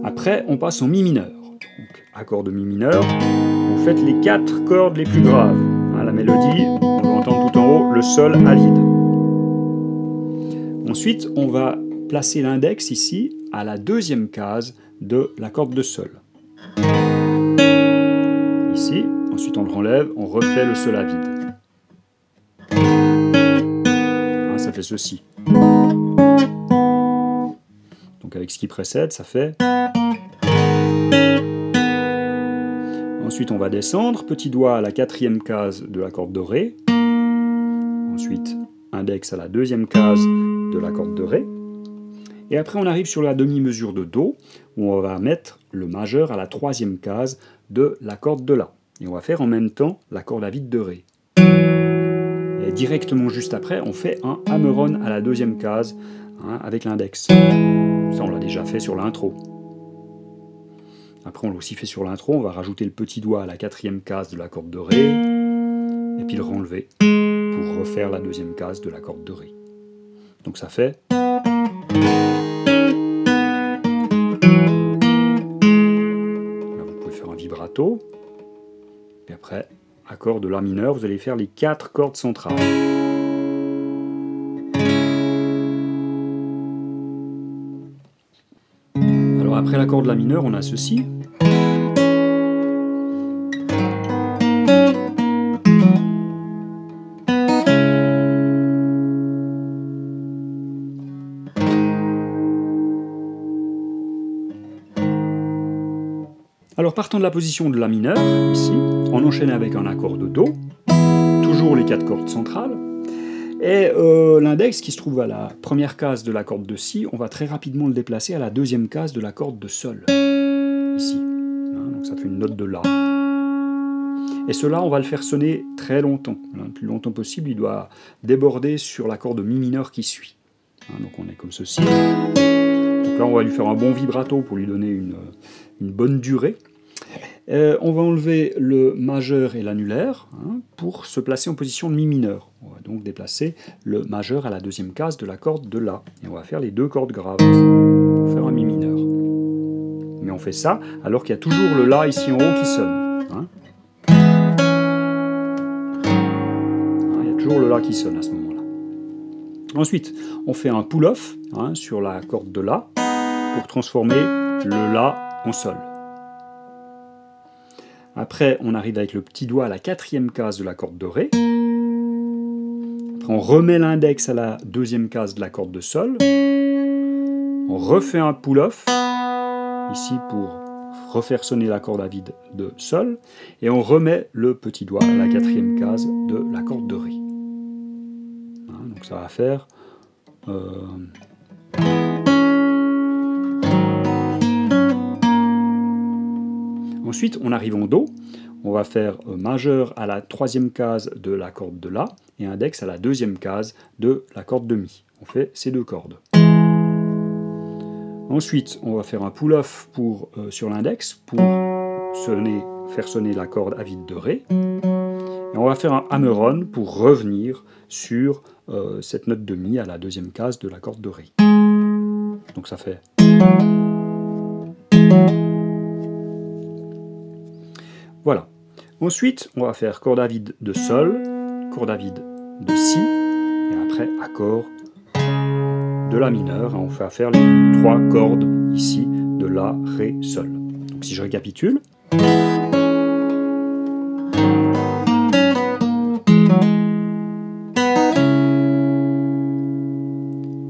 Après on passe en Mi mineur. Donc accord de Mi mineur, vous faites les 4 cordes les plus graves. Hein, la mélodie, on va entendre tout en haut le Sol à vide. Ensuite, on va placer l'index ici à la deuxième case de la corde de Sol. Ici, ensuite on le renlève, on refait le Sol à vide. Hein, ça fait ceci. Donc avec ce qui précède, ça fait... Ensuite on va descendre, petit doigt à la quatrième case de la corde de Ré. Ensuite, index à la deuxième case de la corde de Ré. Et après on arrive sur la demi-mesure de Do, où on va mettre le majeur à la troisième case de la corde de La. Et on va faire en même temps la corde à vide de Ré. Et directement juste après, on fait un hammer-on à la deuxième case, hein, avec l'index. Ça on l'a déjà fait sur l'intro. Après on l'a aussi fait sur l'intro, on va rajouter le petit doigt à la quatrième case de la corde de Ré, et puis le renlever pour refaire la deuxième case de la corde de Ré. Donc ça fait... Là, vous pouvez faire un vibrato. Et après, accord de La mineur, vous allez faire les 4 cordes centrales. Alors après l'accord de La mineur, on a ceci. Alors partant de la position de La mineur, ici, on enchaîne avec un accord de Do, toujours les 4 cordes centrales, et l'index qui se trouve à la première case de la corde de Si, on va très rapidement le déplacer à la deuxième case de la corde de Sol, ici. Hein, donc ça fait une note de La. Et cela, on va le faire sonner très longtemps, hein, le plus longtemps possible, il doit déborder sur l'accord de Mi mineur qui suit. Hein, donc on est comme ceci. Donc là, on va lui faire un bon vibrato pour lui donner une bonne durée. On va enlever le majeur et l'annulaire, hein, pour se placer en position de Mi mineur. On va donc déplacer le majeur à la deuxième case de la corde de La. Et on va faire les 2 cordes graves pour faire un Mi mineur. Mais on fait ça alors qu'il y a toujours le La ici en haut qui sonne. Hein. Il y a toujours le La qui sonne à ce moment-là. Ensuite, on fait un pull-off, hein, sur la corde de La pour transformer le La en Sol. Après, on arrive avec le petit doigt à la quatrième case de la corde de Ré. Après, on remet l'index à la deuxième case de la corde de Sol. On refait un pull-off, ici pour refaire sonner la corde à vide de Sol. Et on remet le petit doigt à la quatrième case de la corde de Ré. Hein, donc ça va faire... Ensuite, on arrive en Do, on va faire majeur à la troisième case de la corde de La et index à la deuxième case de la corde de Mi. On fait ces deux cordes. Ensuite, on va faire un pull-off sur l'index pour faire sonner la corde à vide de Ré. Et on va faire un hammer-on pour revenir sur cette note de Mi à la deuxième case de la corde de Ré. Donc ça fait... Voilà. Ensuite, on va faire corde à vide de Sol, corde à vide de Si, et après accord de La mineur. On fait faire les trois cordes ici de La, Ré, Sol. Donc si je récapitule...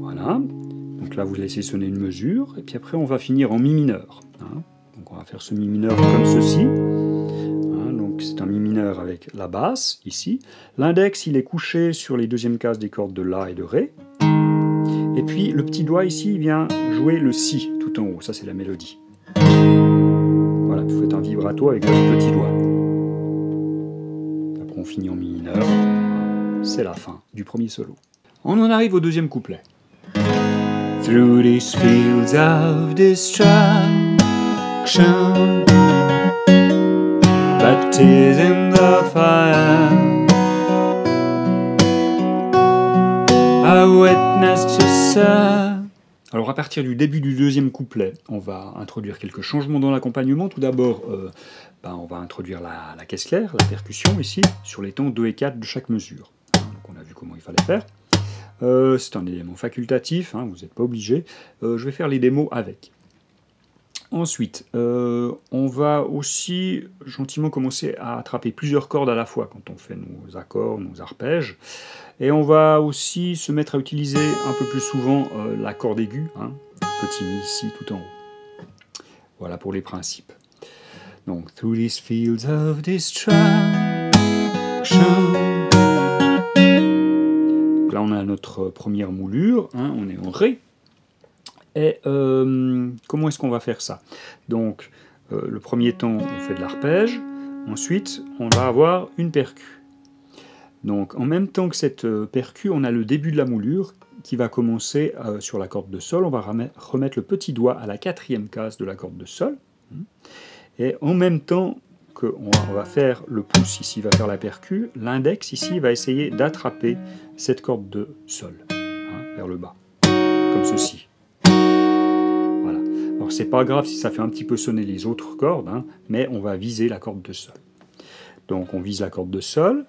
Voilà. Donc là, vous laissez sonner une mesure, et puis après, on va finir en Mi mineur. Donc on va faire ce Mi mineur comme ceci. C'est un Mi mineur avec la basse, ici. L'index, il est couché sur les deuxièmes cases des cordes de La et de Ré. Et puis, le petit doigt, ici, il vient jouer le Si, tout en haut. Ça, c'est la mélodie. Voilà, vous faites un vibrato avec le petit doigt. Après, on finit en Mi mineur. C'est la fin du premier solo. On en arrive au deuxième couplet. Through these fields of destruction, baptism the fire, I witness to serve. Alors à partir du début du deuxième couplet, on va introduire quelques changements dans l'accompagnement. Tout d'abord, on va introduire la caisse claire, la percussion ici, sur les tons 2 et 4 de chaque mesure. Donc on a vu comment il fallait faire. C'est un élément facultatif, vous n'êtes pas obligé. Je vais faire les démos avec. Ensuite, on va aussi gentiment commencer à attraper plusieurs cordes à la fois quand on fait nos accords, nos arpèges. Et on va aussi se mettre à utiliser un peu plus souvent la corde aiguë, petit Mi ici tout en haut. Voilà pour les principes. Donc, through these fields of destruction. Donc là, on a notre première moulure, on est en Ré. Et comment est-ce qu'on va faire ça? Donc, le premier temps, on fait de l'arpège. Ensuite, on va avoir une percu. Donc, en même temps que cette percu, on a le début de la moulure qui va commencer sur la corde de Sol. On va remettre le petit doigt à la quatrième case de la corde de Sol. Et en même temps qu'on va faire le pouce ici, va faire la percu, l'index ici va essayer d'attraper cette corde de Sol, vers le bas, comme ceci. Voilà. Alors c'est pas grave si ça fait un petit peu sonner les autres cordes, mais on va viser la corde de Sol. Donc on vise la corde de Sol.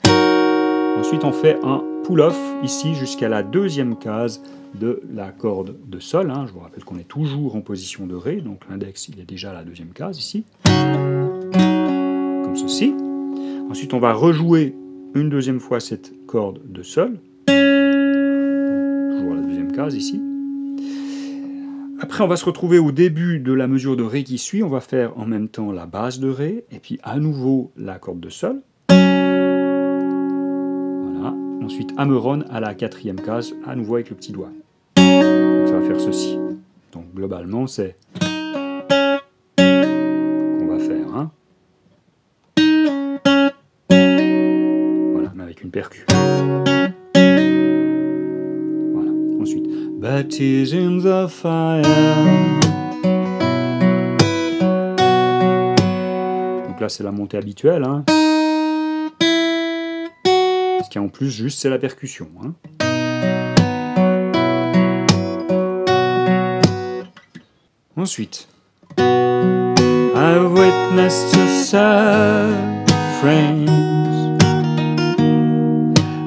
Ensuite on fait un pull-off ici jusqu'à la deuxième case de la corde de Sol. Je vous rappelle qu'on est toujours en position de Ré, donc l'index il est déjà à la deuxième case ici. Comme ceci. Ensuite on va rejouer une deuxième fois cette corde de Sol. Toujours à la deuxième case ici. Après on va se retrouver au début de la mesure de Ré qui suit. On va faire en même temps la basse de Ré et puis à nouveau la corde de Sol. Ensuite, hammer-on à la quatrième case, à nouveau avec le petit doigt. Donc ça va faire ceci. Donc globalement, c'est qu'on va faire. Voilà, mais avec une percu. Voilà. Ensuite, baptism the fire. Donc là, c'est la montée habituelle. Ce qui en plus juste c'est la percussion. Ensuite, I witnessed to sufferings,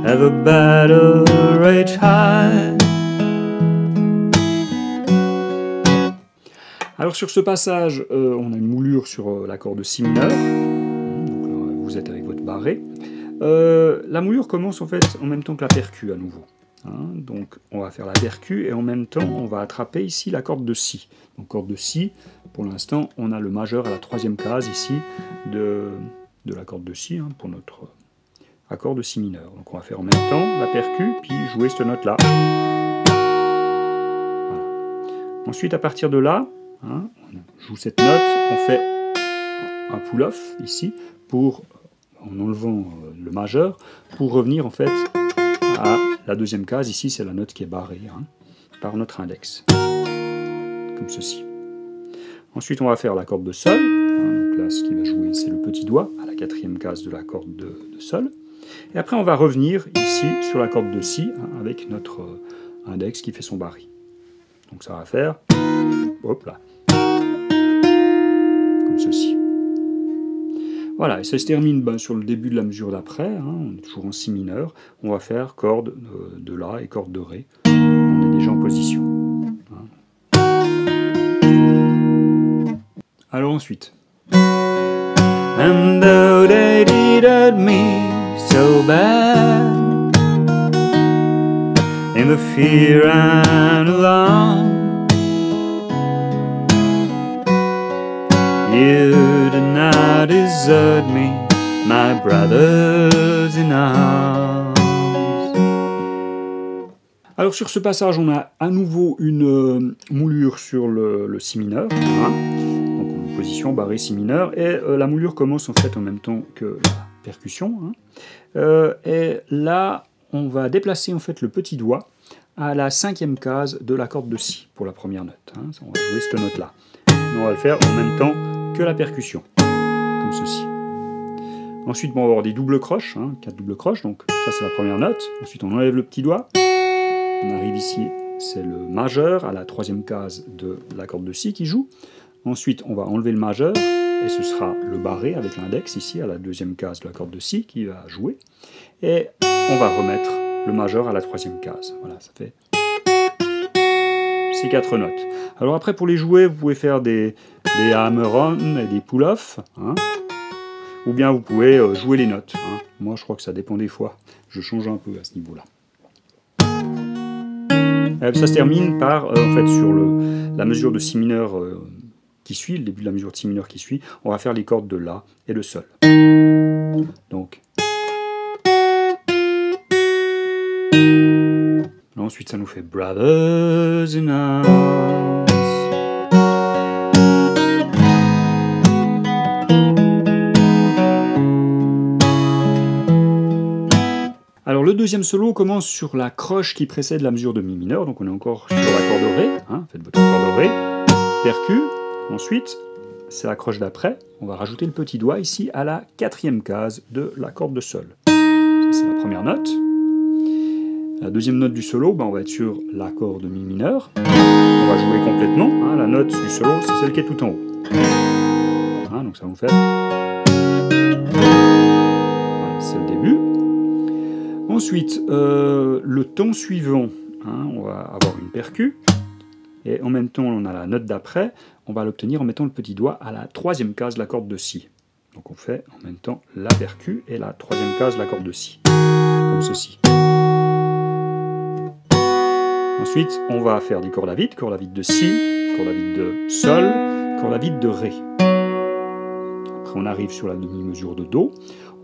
have a battle rage high. Alors sur ce passage, on a une moulure sur l'accord de Si mineur. Donc là, vous êtes avec votre barré. La moulure commence en fait en même temps que la percu à nouveau. Donc on va faire la percu et en même temps on va attraper ici la corde de Si. Donc corde de Si, pour l'instant on a le majeur à la troisième case ici de la corde de Si pour notre accord de Si mineur. Donc on va faire en même temps la percu puis jouer cette note là. Voilà. Ensuite à partir de là, on joue cette note, on fait un pull-off ici en enlevant le majeur, pour revenir en fait à la deuxième case. Ici, c'est la note qui est barrée par notre index, comme ceci. Ensuite, on va faire la corde de sol. Donc là, ce qui va jouer, c'est le petit doigt à la quatrième case de la corde de sol. Et après, on va revenir ici sur la corde de si, avec notre index qui fait son barré. Donc ça va faire, hop là, comme ceci. Voilà, et ça se termine sur le début de la mesure d'après, on est toujours en si mineur. On va faire corde de la et corde de ré. On est déjà en position. Alors ensuite. And though they did hurt me so bad, in the fear and alarm, you did not desert me, my brothers in arms. Alors sur ce passage, on a à nouveau une moulure sur le si mineur, donc en position barré si mineur, et la moulure commence en fait en même temps que la percussion, et là on va déplacer en fait le petit doigt à la cinquième case de la corde de si pour la première note. On va jouer cette note là. On va le faire en même temps que la percussion, comme ceci. Ensuite, on va avoir des doubles croches, 4 doubles croches, donc ça c'est la première note. Ensuite, on enlève le petit doigt. On arrive ici, c'est le majeur à la troisième case de la corde de si qui joue. Ensuite, on va enlever le majeur, et ce sera le barré avec l'index ici à la deuxième case de la corde de si qui va jouer. Et on va remettre le majeur à la troisième case. Voilà, ça fait ces 4 notes. Alors après, pour les jouer, vous pouvez faire des hammer-on et des pull-off, ou bien vous pouvez jouer les notes. Moi, je crois que ça dépend des fois. Je change un peu à ce niveau-là. Ça se termine par, en fait, sur la mesure de si mineur qui suit, le début de la mesure de si mineur qui suit, on va faire les cordes de la et de sol. Donc. Ensuite, ça nous fait Brothers in Arms. Alors, le deuxième solo commence sur la croche qui précède la mesure de mi mineur, donc on est encore sur la corde ré, faites votre corde ré, percu, ensuite, c'est la croche d'après, on va rajouter le petit doigt ici à la quatrième case de la corde de sol. Ça, c'est la première note. La deuxième note du solo, on va être sur l'accord de mi mineur. On va jouer complètement. La note du solo, c'est celle qui est tout en haut. Donc ça va nous faire. Voilà, c'est le début. Ensuite, le ton suivant, on va avoir une percu. Et en même temps, on a la note d'après. On va l'obtenir en mettant le petit doigt à la troisième case de la corde de si. Donc on fait en même temps la percu et la troisième case de la corde de si. Comme ceci. Ensuite, on va faire des cordes à vide de si, cordes à vide de sol, cordes à vide de ré. Après, on arrive sur la demi-mesure de do.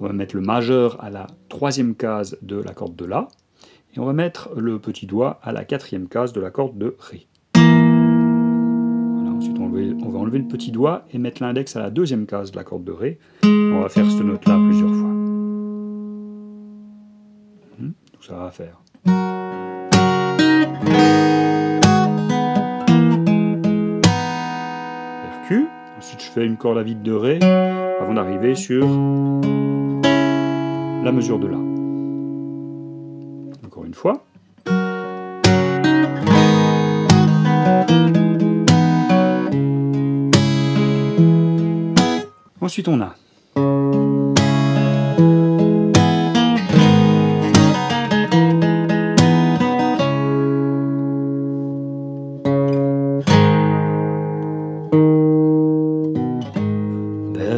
On va mettre le majeur à la troisième case de la corde de la, et on va mettre le petit doigt à la quatrième case de la corde de ré. Voilà, ensuite, on va enlever le petit doigt et mettre l'index à la deuxième case de la corde de ré. On va faire cette note-là plusieurs fois. Donc ça va faire. Percu, ensuite je fais une corde à vide de ré avant d'arriver sur la mesure de la. Encore une fois. Ensuite on a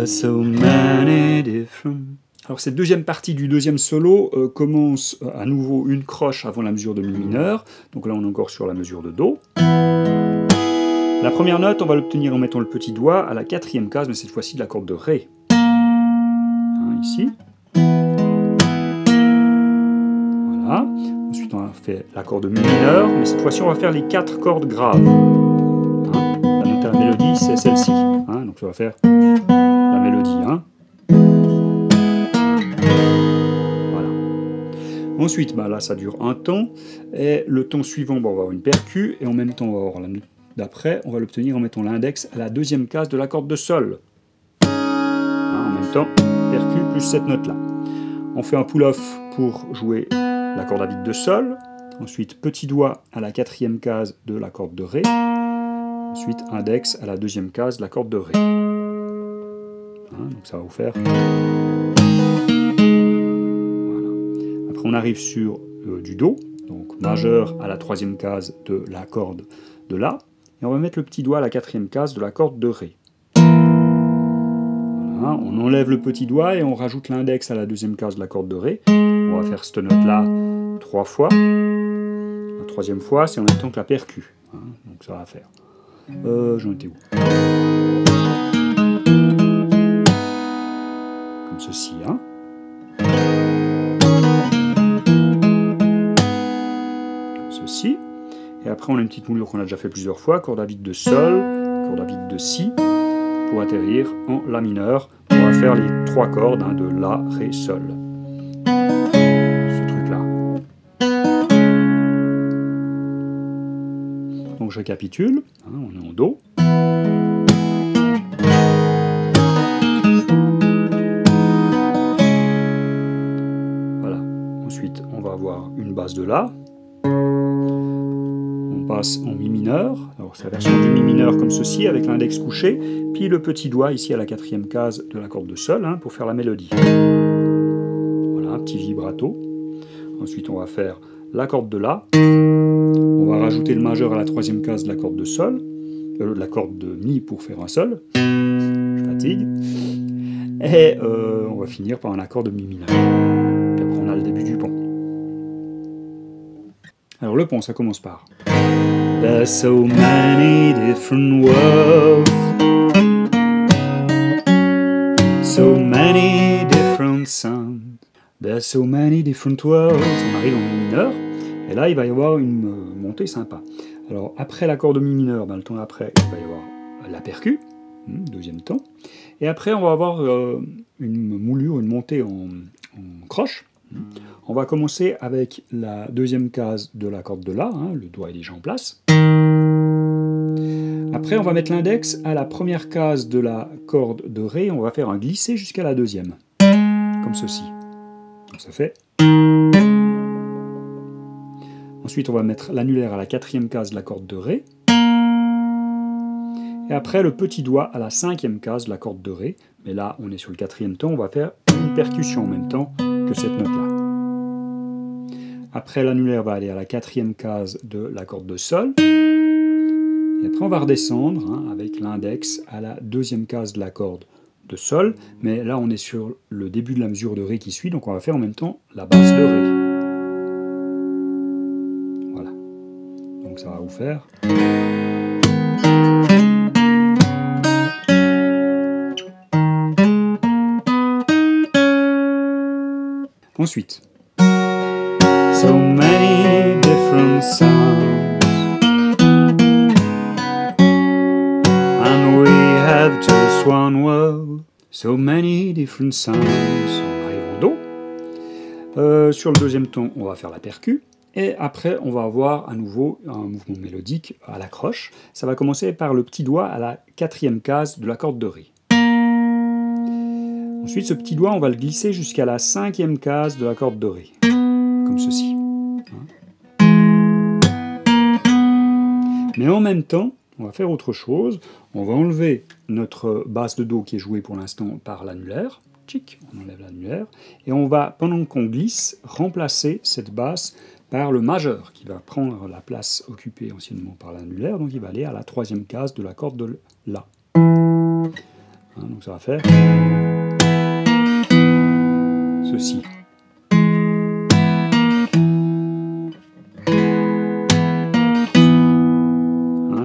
so many different. Alors cette deuxième partie du deuxième solo commence à nouveau une croche avant la mesure de mi mineur. Donc là on est encore sur la mesure de do. La première note on va l'obtenir en mettant le petit doigt à la quatrième case, mais cette fois-ci de la corde de ré. Ici. Voilà. Ensuite on a fait l'accord de mi mineur, mais cette fois-ci on va faire les 4 cordes graves. La note à la mélodie c'est celle-ci. Donc ça va faire la mélodie. Ensuite, bah, là ça dure un temps, et le temps suivant, bah, on va avoir une percu, et en même temps on va avoir la note d'après, on va l'obtenir en mettant l'index à la deuxième case de la corde de sol. En même temps, percu plus cette note-là. On fait un pull-off pour jouer la corde à vide de sol, ensuite petit doigt à la quatrième case de la corde de ré, ensuite index à la deuxième case de la corde de ré. Donc ça va vous faire... Voilà. Après on arrive sur du do, donc majeur à la troisième case de la corde de la, et on va mettre le petit doigt à la quatrième case de la corde de ré. Voilà. On enlève le petit doigt et on rajoute l'index à la deuxième case de la corde de ré. On va faire cette note-là 3 fois. La troisième fois, c'est en même temps que la percu. Donc ça va faire... j'en étais où? Comme ceci, hein. Comme ceci. Et après, on a une petite moulure qu'on a déjà fait plusieurs fois, corde à vide de sol, corde à vide de si, pour atterrir en la mineur. On va faire les 3 cordes, de la, ré, sol. Ce truc-là. Donc je récapitule, on est en do. Voilà. Ensuite, on va avoir une basse de la. On passe en mi mineur. Alors c'est la version du mi mineur comme ceci, avec l'index couché, puis le petit doigt ici à la quatrième case de la corde de sol, pour faire la mélodie. Voilà, un petit vibrato. Ensuite, on va faire la corde de la. On va rajouter le majeur à la troisième case de la corde de sol, de la corde de mi pour faire un sol. Je fatigue. Et on va finir par un accord de mi mineur. Puis après, on a le début du pont. Alors le pont, ça commence par There's so many different worlds, so many different sounds. There's so many different worlds. On arrive en mi mineur, et là il va y avoir une montée sympa. Alors après l'accord de mi mineur, le temps après, il va y avoir la percu, deuxième temps, et après on va avoir une moulure, une montée en croche. On va commencer avec la deuxième case de la corde de la, le doigt est déjà en place. Après, on va mettre l'index à la première case de la corde de ré, on va faire un glissé jusqu'à la deuxième, comme ceci. Donc ça fait. Ensuite, on va mettre l'annulaire à la quatrième case de la corde de ré. Et après, le petit doigt à la cinquième case de la corde de ré. Mais là, on est sur le quatrième temps, on va faire une percussion en même temps que cette note-là. Après, l'annulaire va aller à la quatrième case de la corde de sol. Et après, on va redescendre avec l'index à la deuxième case de la corde de sol. Mais là, on est sur le début de la mesure de ré qui suit, donc on va faire en même temps la basse de ré. Voilà. Donc ça va vous faire... Ensuite, so many different sounds, and we have just one world. So many different sounds. On arrive en do. Sur le deuxième ton, on va faire la percu. Et après, on va avoir à nouveau un mouvement mélodique à la croche. Ça va commencer par le petit doigt à la quatrième case de la corde de ré. Ensuite, ce petit doigt, on va le glisser jusqu'à la cinquième case de la corde de ré, comme ceci. Mais en même temps, on va faire autre chose. On va enlever notre basse de do qui est jouée pour l'instant par l'annulaire. Tchic, on enlève l'annulaire. Et on va, pendant qu'on glisse, remplacer cette basse par le majeur, qui va prendre la place occupée anciennement par l'annulaire. Donc il va aller à la troisième case de la corde de la. Donc ça va faire... ceci.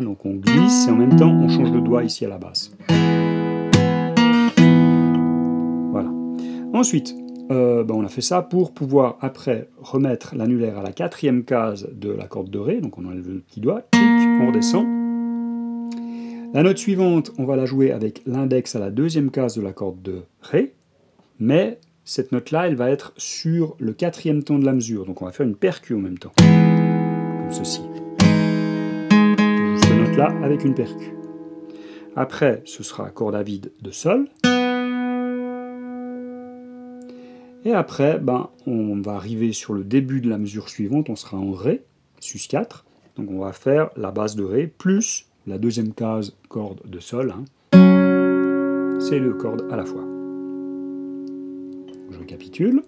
Donc on glisse et en même temps on change de doigt ici à la basse. Voilà. Ensuite, on a fait ça pour pouvoir après remettre l'annulaire à la quatrième case de la corde de ré. Donc on enlève le petit doigt, clic, on redescend. La note suivante, on va la jouer avec l'index à la deuxième case de la corde de ré. Mais cette note-là, elle va être sur le quatrième ton de la mesure. Donc on va faire une percu en même temps, comme ceci. On joue cette note-là avec une percu. Après, ce sera corde à vide de sol. Et après, on va arriver sur le début de la mesure suivante, on sera en Ré, sus4. Donc on va faire la base de Ré, plus la deuxième case corde de sol. C'est le corde à la fois. Je récapitule.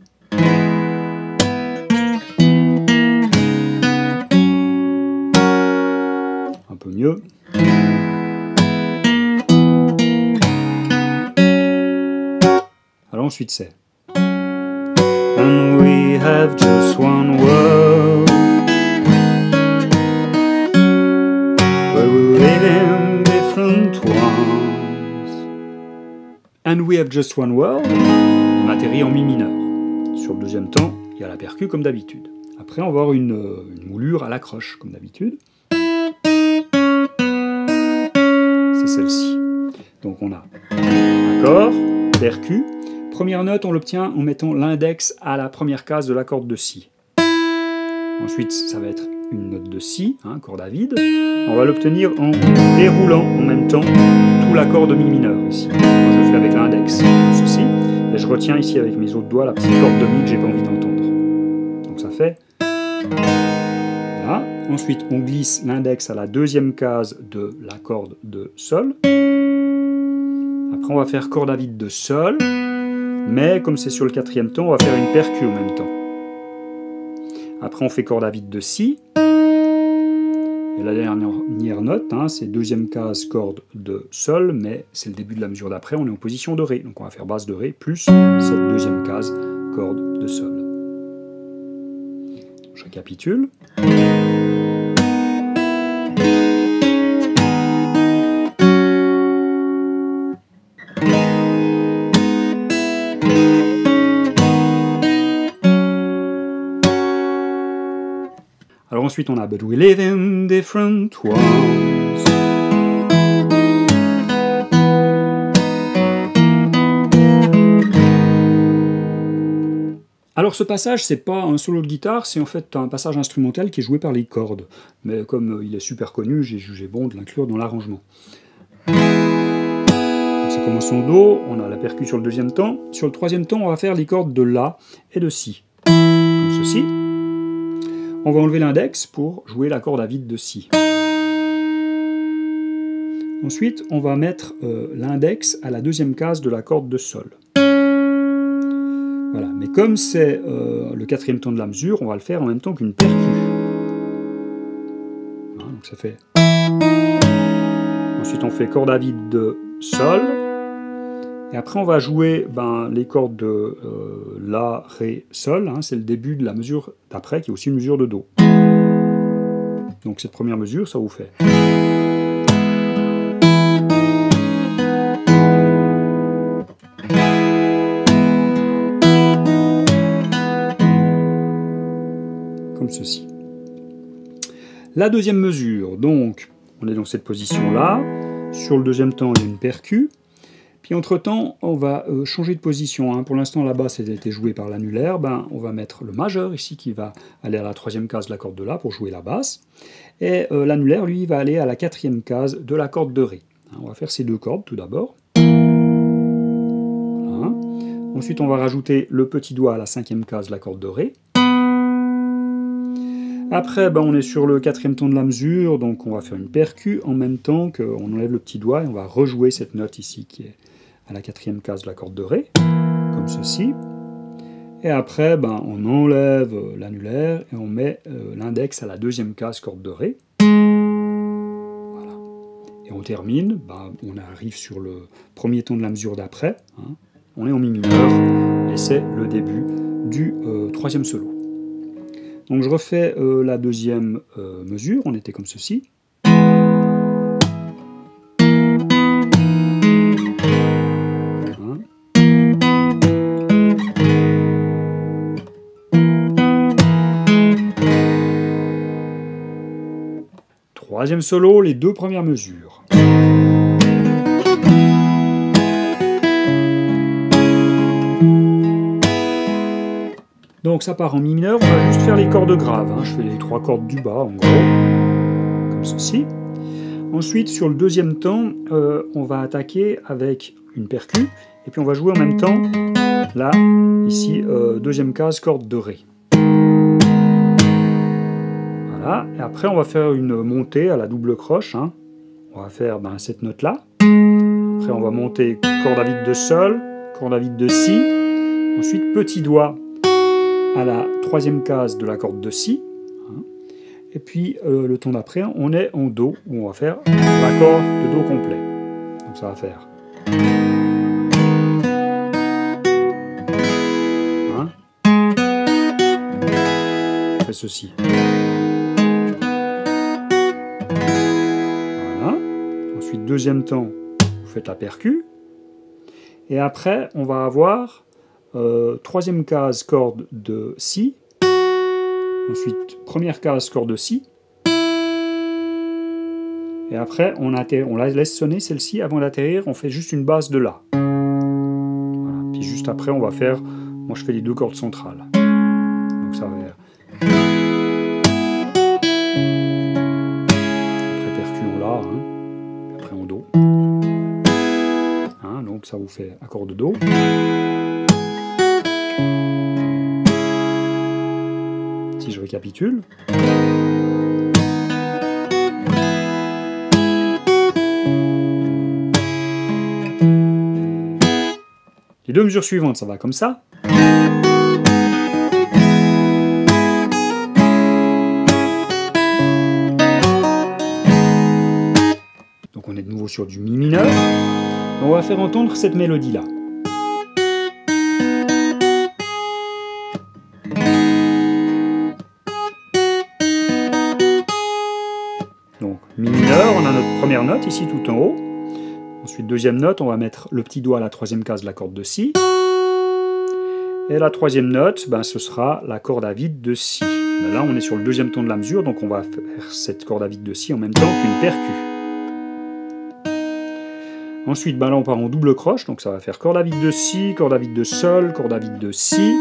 Un peu mieux. Alors ensuite c'est And we have just one world where we live in different ones. And we have just one world. On atterrit en mi mineur. Sur le deuxième temps, il y a la percu comme d'habitude. Après, on va avoir une moulure à la croche comme d'habitude. C'est celle-ci. Donc on a accord, percu. Première note, on l'obtient en mettant l'index à la première case de la corde de Si. Ensuite, ça va être une note de Si, corde à vide. On va l'obtenir en déroulant en même temps tout l'accord de Mi mineur ici. Moi, je le fais avec l'index, ceci. Et je retiens ici avec mes autres doigts la petite corde de Mi que j'ai pas envie d'entendre. Donc ça fait... Voilà. Ensuite, on glisse l'index à la deuxième case de la corde de Sol. Après, on va faire corde à vide de Sol. Mais comme c'est sur le quatrième ton, on va faire une percu en même temps. Après, on fait corde à vide de Si. Et la dernière note, c'est deuxième case corde de Sol, mais c'est le début de la mesure d'après, on est en position de Ré. Donc on va faire basse de Ré plus cette deuxième case corde de Sol. Je récapitule. Alors ensuite on a But we live in different ones. Alors ce passage, c'est pas un solo de guitare, c'est en fait un passage instrumental qui est joué par les cordes. Mais comme il est super connu, j'ai jugé bon de l'inclure dans l'arrangement. Ça commence en Do, on a la percu sur le deuxième temps. Sur le troisième temps, on va faire les cordes de La et de Si. Comme ceci. On va enlever l'index pour jouer la corde à vide de Si. Ensuite, on va mettre l'index à la deuxième case de la corde de Sol. Voilà, mais comme c'est le quatrième ton de la mesure, on va le faire en même temps qu'une percu. Voilà, donc ça fait... Ensuite, on fait corde à vide de Sol. Et après, on va jouer les cordes de La, Ré, Sol. C'est le début de la mesure d'après, qui est aussi une mesure de Do. Donc cette première mesure, ça vous fait... Comme ceci. La deuxième mesure, donc, on est dans cette position-là. Sur le deuxième temps, il y a une percu. Puis entre-temps, on va changer de position. Pour l'instant, la basse a été jouée par l'annulaire. On va mettre le majeur ici qui va aller à la troisième case de la corde de La pour jouer la basse. Et l'annulaire, lui, va aller à la quatrième case de la corde de Ré. On va faire ces deux cordes tout d'abord. Voilà. Ensuite, on va rajouter le petit doigt à la cinquième case de la corde de Ré. Après, on est sur le quatrième ton de la mesure, donc on va faire une percu en même temps qu'on enlève le petit doigt et on va rejouer cette note ici qui est à la quatrième case de la corde de Ré, comme ceci. Et après, on enlève l'annulaire et on met l'index à la deuxième case corde de Ré. Voilà. Et on termine, on arrive sur le premier ton de la mesure d'après. On est en mi mineur et c'est le début du troisième solo. Donc je refais la deuxième mesure, on était comme ceci. Troisième solo, les deux premières mesures. Donc ça part en mi mineur, on va juste faire les cordes graves. Hein. Je fais les 3 cordes du bas en gros, comme ceci. Ensuite, sur le deuxième temps, on va attaquer avec une percu, et puis on va jouer en même temps, là, ici, deuxième case, corde de Ré. Voilà, et après on va faire une montée à la double croche. Hein. On va faire cette note-là. Après on va monter corde à vide de Sol, corde à vide de Si. Ensuite, petit doigt à la troisième case de la corde de Si. Et puis le ton d'après, on est en Do, où on va faire l'accord de Do complet. Donc ça va faire. Hein, on fait ceci. Voilà. Ensuite, deuxième temps, vous faites la percu. Et après, on va avoir troisième case, corde de Si. Ensuite, première case, corde de Si. Et après, on la laisse sonner celle-ci. Avant d'atterrir, on fait juste une basse de La. Voilà. Puis juste après, on va faire... Moi, je fais les 2 cordes centrales. Donc ça va faire... Après, percu en La. Hein. Après, en Do. Hein, donc ça vous fait accord de Do. Si je récapitule. Les 2 mesures suivantes, ça va comme ça. Donc on est de nouveau sur du Mi mineur. On va faire entendre cette mélodie-là. Donc Mi mineur, on a notre première note ici tout en haut. Ensuite, deuxième note, on va mettre le petit doigt à la troisième case de la corde de Si. Et la troisième note, ce sera la corde à vide de Si. Mais là, on est sur le deuxième ton de la mesure, donc on va faire cette corde à vide de Si en même temps qu'une percu. Ensuite, là, on part en double croche, donc ça va faire corde à vide de Si, corde à vide de Sol, corde à vide de Si,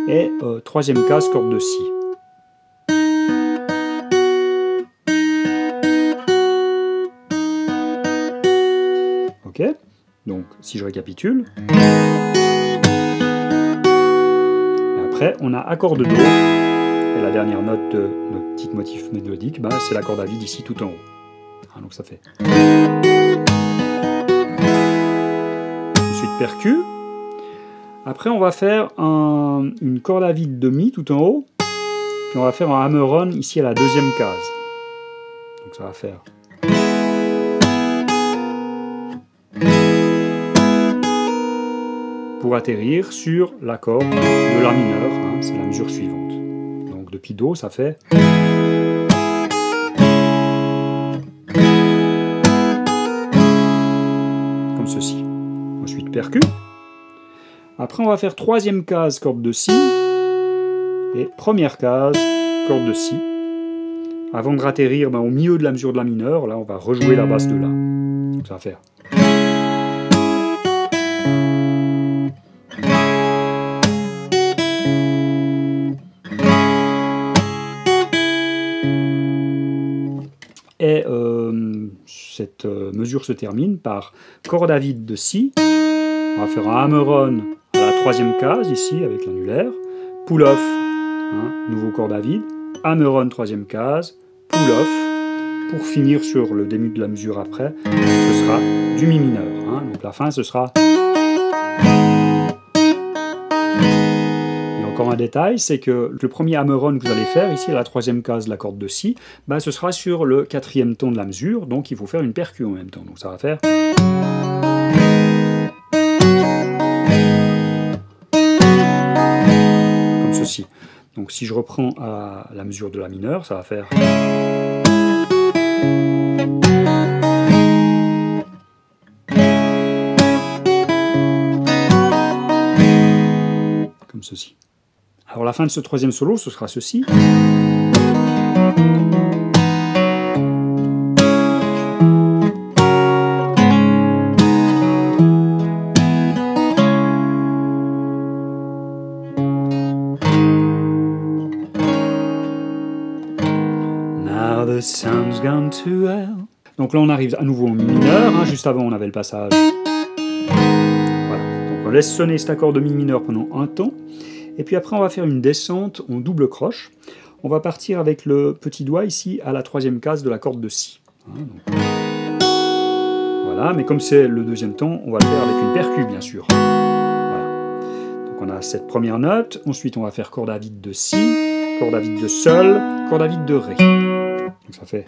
et troisième case, corde de Si. Ok, donc si je récapitule. Et après, on a accord de Do. Et la dernière note de notre petit motif mélodique, c'est la corde à vide ici tout en haut. Ah, donc ça fait. Ensuite, percu. Après, on va faire une corde à vide de Mi tout en haut. Puis on va faire un hammer-on ici à la deuxième case. Donc ça va faire. Pour atterrir sur l'accord de La mineur, hein, c'est la mesure suivante. Donc depuis Do, ça fait... Comme ceci. Ensuite percu. Après on va faire troisième case, corde de Si, et première case, corde de Si. Avant de ratterrir au milieu de la mesure de La mineur, là on va rejouer la basse de La. Donc ça va faire... Et cette mesure se termine par corde à vide de Si. On va faire un hammer-on à la troisième case, ici, avec l'annulaire. Pull-off, hein, nouveau corde à vide. Hammer-on, troisième case. Pull-off. Pour finir sur le début de la mesure après, ce sera du Mi mineur. Hein, donc la fin, ce sera... Encore un détail, c'est que le premier hammer-on que vous allez faire, ici à la troisième case de la corde de Si, ce sera sur le quatrième ton de la mesure, donc il faut faire une percu en même temps. Donc ça va faire... Comme ceci. Donc si je reprends à la mesure de La mineur, ça va faire... Comme ceci. Alors la fin de ce troisième solo, ce sera ceci. the sun's gone to hell. Donc là on arrive à nouveau en mi mineur, hein. Juste avant on avait le passage. Voilà, donc on laisse sonner cet accord de mi mineur pendant un temps, et puis après on va faire une descente en double croche. On va partir avec le petit doigt ici à la troisième case de la corde de Si. Hein, donc, voilà, mais comme c'est le deuxième temps, on va le faire avec une percu bien sûr. Voilà. Donc on a cette première note, ensuite on va faire corde à vide de Si, corde à vide de Sol, corde à vide de Ré. Donc ça fait...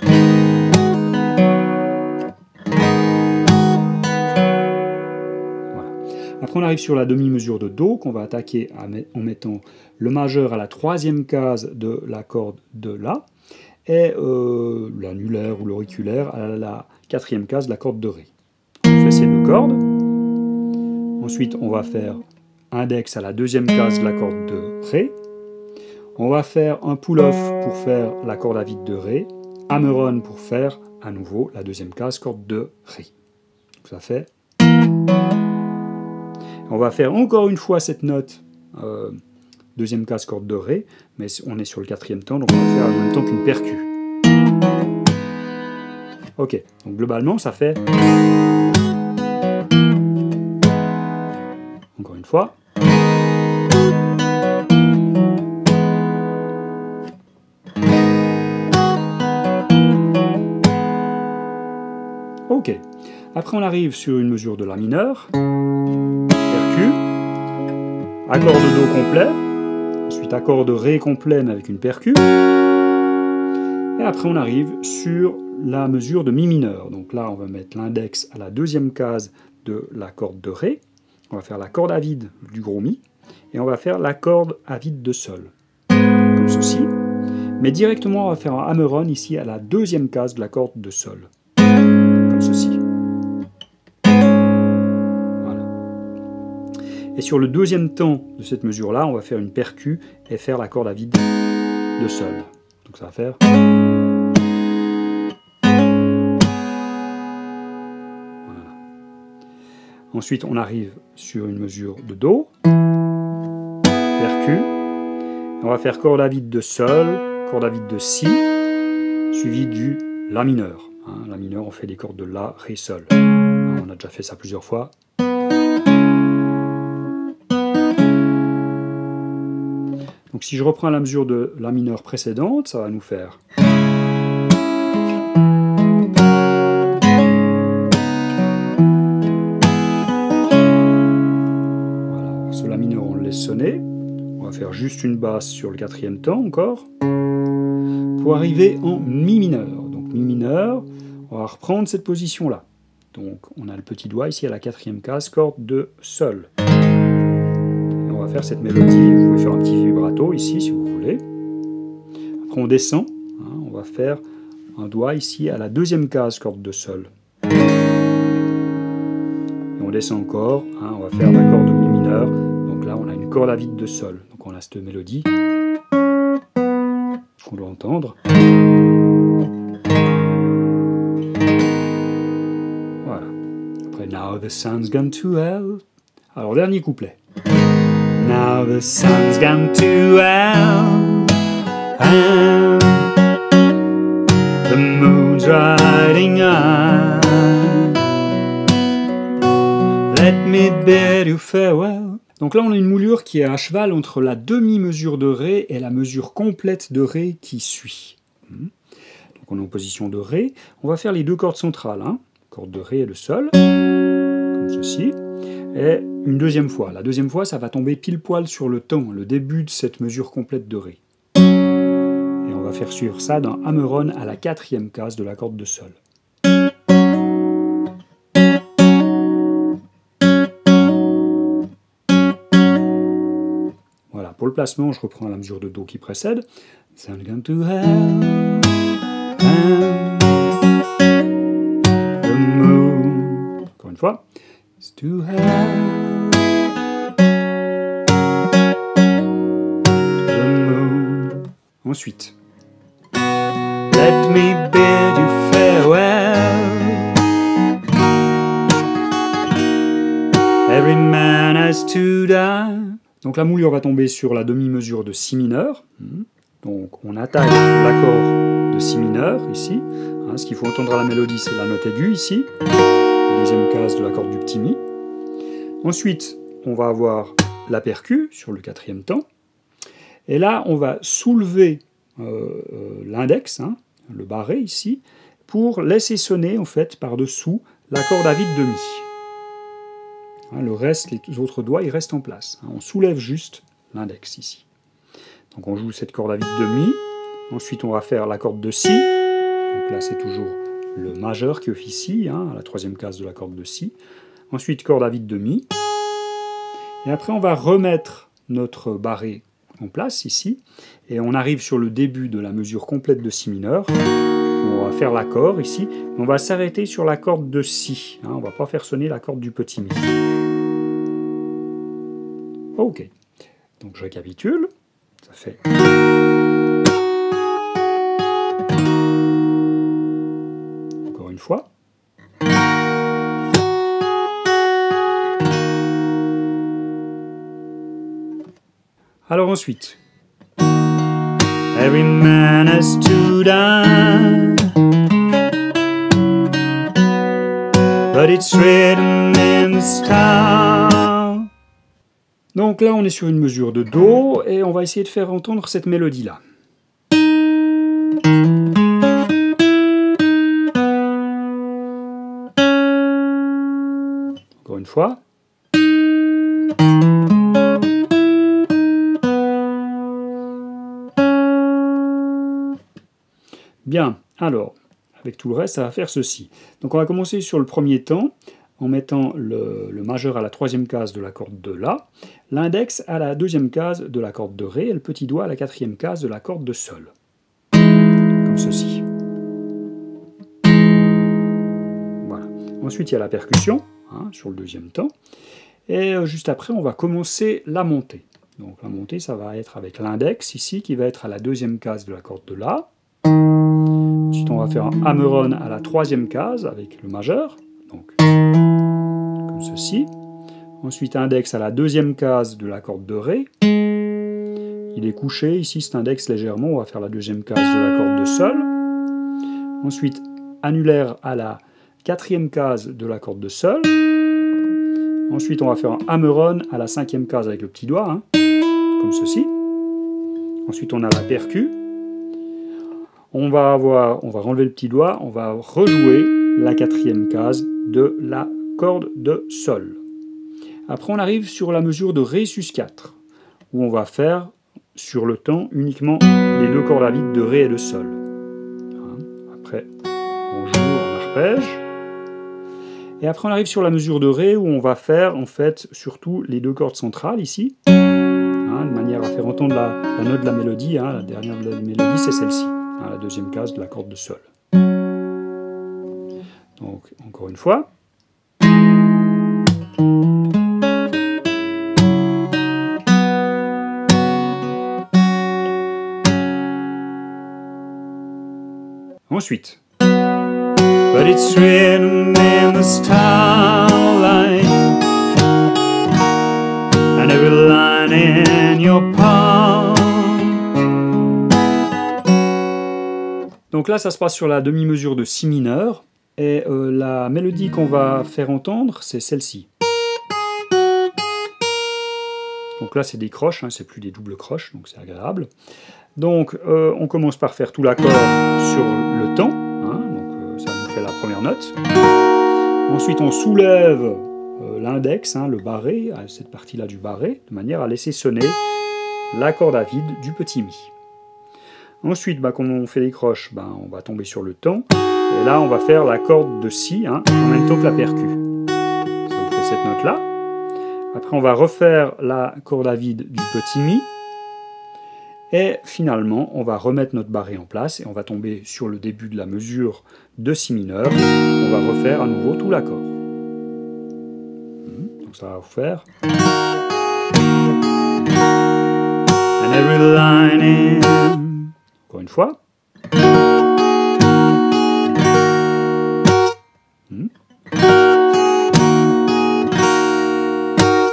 Après on arrive sur la demi-mesure de Do qu'on va attaquer en mettant le majeur à la troisième case de la corde de La et l'annulaire ou l'auriculaire à la quatrième case de la corde de Ré. On fait ces deux cordes. Ensuite on va faire index à la deuxième case de la corde de Ré. On va faire un pull-off pour faire la corde à vide de Ré. Hammer-on pour faire à nouveau la deuxième case corde de Ré. Donc ça fait... On va faire encore une fois cette note, deuxième case corde de Ré, mais on est sur le quatrième temps, donc on va faire en même temps qu'une percu. Ok, donc globalement ça fait... Encore une fois. Ok, après on arrive sur une mesure de La mineur. Accord de Do complet, ensuite accord de Ré complet mais avec une percu, et après on arrive sur la mesure de Mi mineur. Donc là on va mettre l'index à la deuxième case de la corde de Ré, on va faire la corde à vide du gros Mi, et on va faire la corde à vide de Sol, comme ceci, mais directement on va faire un hammer-on ici à la deuxième case de la corde de Sol, comme ceci. Et sur le deuxième temps de cette mesure-là, on va faire une percu et faire la corde à vide de Sol. Donc ça va faire... Voilà. Ensuite, on arrive sur une mesure de Do, percu, on va faire corde à vide de Sol, corde à vide de Si, suivi du La mineur. Hein, La mineur, on fait les cordes de La, Ré, Sol. On a déjà fait ça plusieurs fois. Donc si je reprends la mesure de La mineur précédente, ça va nous faire... Voilà, ce La mineur on le laisse sonner. On va faire juste une basse sur le quatrième temps encore. Pour arriver en Mi mineur. Donc Mi mineur, on va reprendre cette position-là. Donc on a le petit doigt ici à la quatrième case, corde de Sol. On va faire cette mélodie, vous pouvez faire un petit vibrato ici si vous voulez. Après on descend, hein, on va faire un doigt ici à la deuxième case corde de Sol. Et on descend encore, hein, on va faire l'accord de Mi mineur, donc là on a une corde à vide de Sol. Donc on a cette mélodie qu'on doit entendre. Voilà. Après Now the sun's gone to hell. Alors dernier couplet. Now the sun's gone to hell, and the moon's riding high. Let me bid you farewell. Donc là on a une moulure qui est à cheval entre la demi-mesure de Ré et la mesure complète de Ré qui suit. Donc on est en position de Ré. On va faire les deux cordes centrales, hein, corde de Ré et de Sol, comme ceci. Et une deuxième fois. La deuxième fois, ça va tomber pile poil sur le temps, le début de cette mesure complète de Ré. Et on va faire suivre ça d'un hammer-on à la quatrième case de la corde de Sol. Voilà, pour le placement, je reprends la mesure de Do qui précède. Sun's gone to hell, and the moon. Encore une fois. To hell, the moon. Ensuite, let me bid you farewell. Every man has to die. Donc la moulure va tomber sur la demi-mesure de Si mineur. Donc on attaque l'accord de si mineur ici. Hein, ce qu'il faut entendre à la mélodie, c'est la note aiguë ici, la deuxième case de l'accord du petit mi. Ensuite, on va avoir la percu sur le quatrième temps. Et là, on va soulever l'index, hein, le barré ici, pour laisser sonner en fait par-dessous l'accord à vide de mi. Hein, le reste, les autres doigts, ils restent en place. Hein, on soulève juste l'index ici. Donc on joue cette corde à vide de mi. Ensuite, on va faire la corde de si. Donc là, c'est toujours le majeur qui officie, hein, à la troisième case de la corde de si. Ensuite, corde à vide de mi. Et après, on va remettre notre barré en place ici. Et on arrive sur le début de la mesure complète de si mineur. On va faire l'accord ici. On va s'arrêter sur la corde de si. Hein, on ne va pas faire sonner la corde du petit mi. Ok. Donc je récapitule. Ça fait... Encore une fois. Alors ensuite. Every man has to die, but it's written in the stars. Donc là, on est sur une mesure de Do, et on va essayer de faire entendre cette mélodie-là. Encore une fois. Bien, alors, avec tout le reste, ça va faire ceci. Donc on va commencer sur le premier temps, en mettant le majeur à la troisième case de la corde de La, l'index à la deuxième case de la corde de Ré, et le petit doigt à la quatrième case de la corde de Sol. Comme ceci. Voilà. Ensuite, il y a la percussion, hein, sur le deuxième temps. Et juste après, on va commencer la montée. Donc la montée, ça va être avec l'index ici, qui va être à la deuxième case de la corde de La. Ensuite, on va faire un hammer-on à la troisième case avec le majeur, donc comme ceci. Ensuite, index à la deuxième case de la corde de Ré. Il est couché, ici cet index légèrement, on va faire la deuxième case de la corde de Sol. Ensuite, annulaire à la quatrième case de la corde de Sol. Ensuite, on va faire un hammer-on à la cinquième case avec le petit doigt, hein, comme ceci. Ensuite, on a la percu. On va enlever le petit doigt, on va rejouer la quatrième case de la corde de Sol. Après, on arrive sur la mesure de Ré sus 4, où on va faire sur le temps uniquement les deux cordes à vide de Ré et de Sol. Après, on joue en arpège. Et après, on arrive sur la mesure de Ré, où on va faire en fait surtout les deux cordes centrales ici, hein, de manière à faire entendre la note de la mélodie. Hein, la dernière de la mélodie, c'est celle-ci. À la deuxième case de la corde de Sol. Donc, encore une fois. Ensuite. But it's written in the starlight, and every line in your palm. Donc là, ça se passe sur la demi-mesure de si mineur, et la mélodie qu'on va faire entendre, c'est celle-ci. Donc là, c'est des croches, hein, c'est plus des doubles croches, donc c'est agréable. Donc, on commence par faire tout l'accord sur le temps, hein, donc ça nous fait la première note. Ensuite, on soulève l'index, hein, le barré, cette partie-là du barré, de manière à laisser sonner la corde à vide du petit mi. Ensuite, comme on fait les croches, on va tomber sur le temps. Et là, on va faire la corde de si, hein, en même temps que la percu. Ça vous fait cette note-là. Après, on va refaire la corde à vide du petit mi. Et finalement, on va remettre notre barré en place et on va tomber sur le début de la mesure de si mineur. On va refaire à nouveau tout l'accord. Donc ça va vous faire... And every line in... Encore une fois.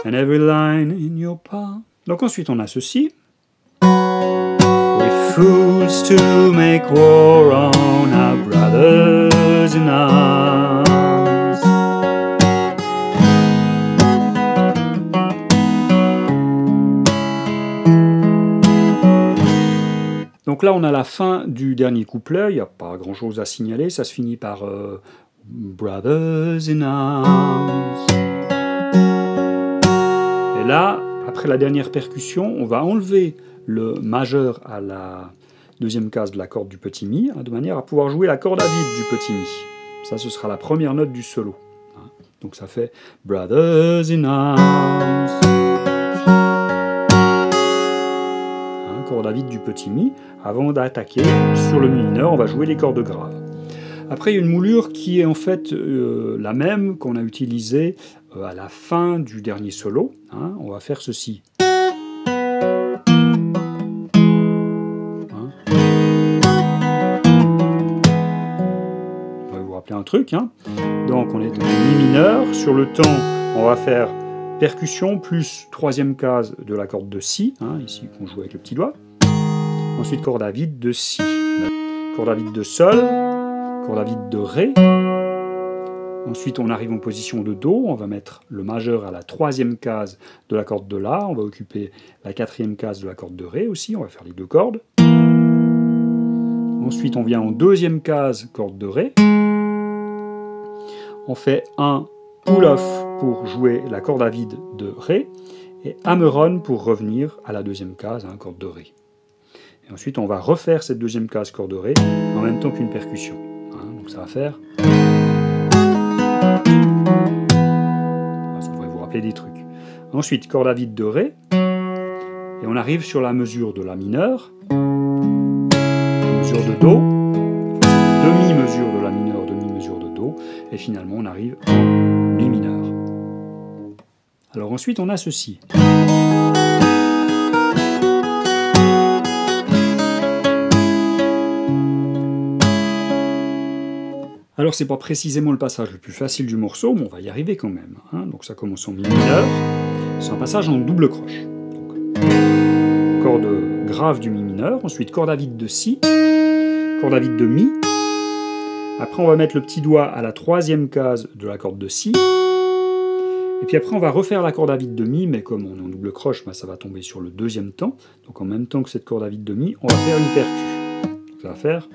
And every line in your palm. Donc ensuite on a ceci. with fools to make war on our brothers in arms. Donc là, on a la fin du dernier couplet, il n'y a pas grand-chose à signaler, ça se finit par Brothers in Arms. Et là, après la dernière percussion, on va enlever le majeur à la deuxième case de la corde du petit mi, de manière à pouvoir jouer la corde à vide du petit mi. Ça, ce sera la première note du solo. Donc ça fait Brothers in Arms. Corde à vide du petit mi. Avant d'attaquer sur le mi mineur, on va jouer les cordes graves. Après, il y a une moulure qui est en fait la même qu'on a utilisée à la fin du dernier solo. On va faire ceci. On va vous rappeler un truc. Donc on est en mi mineur. Sur le temps, on va faire percussion plus troisième case de la corde de si, ici qu'on joue avec le petit doigt. Ensuite corde à vide de si, corde à vide de sol, corde à vide de ré. Ensuite on arrive en position de do, on va mettre le majeur à la troisième case de la corde de la, on va occuper la quatrième case de la corde de ré aussi, on va faire les deux cordes. Ensuite on vient en deuxième case, corde de ré. On fait un pull-off pour jouer la corde à vide de ré et hammer-on pour revenir à la deuxième case, corde de ré. Et ensuite on va refaire cette deuxième case corde de ré en même temps qu'une percussion. Donc ça va faire... Ça devrait vous rappeler des trucs. Ensuite corde à vide de ré et on arrive sur la mesure de la mineure, mesure de do, demi-mesure de la mineure, demi-mesure de do, et finalement on arrive en mi mineur. Alors ensuite on a ceci. Alors c'est pas précisément le passage le plus facile du morceau, mais on va y arriver quand même. Donc ça commence en mi mineur, c'est un passage en double croche. Donc, corde grave du mi mineur, ensuite corde à vide de si, corde à vide de mi. Après on va mettre le petit doigt à la troisième case de la corde de si. Et puis après on va refaire la corde à vide de mi, mais comme on est en double croche, ça va tomber sur le deuxième temps. Donc en même temps que cette corde à vide de mi, on va faire une percu. Donc, ça va faire...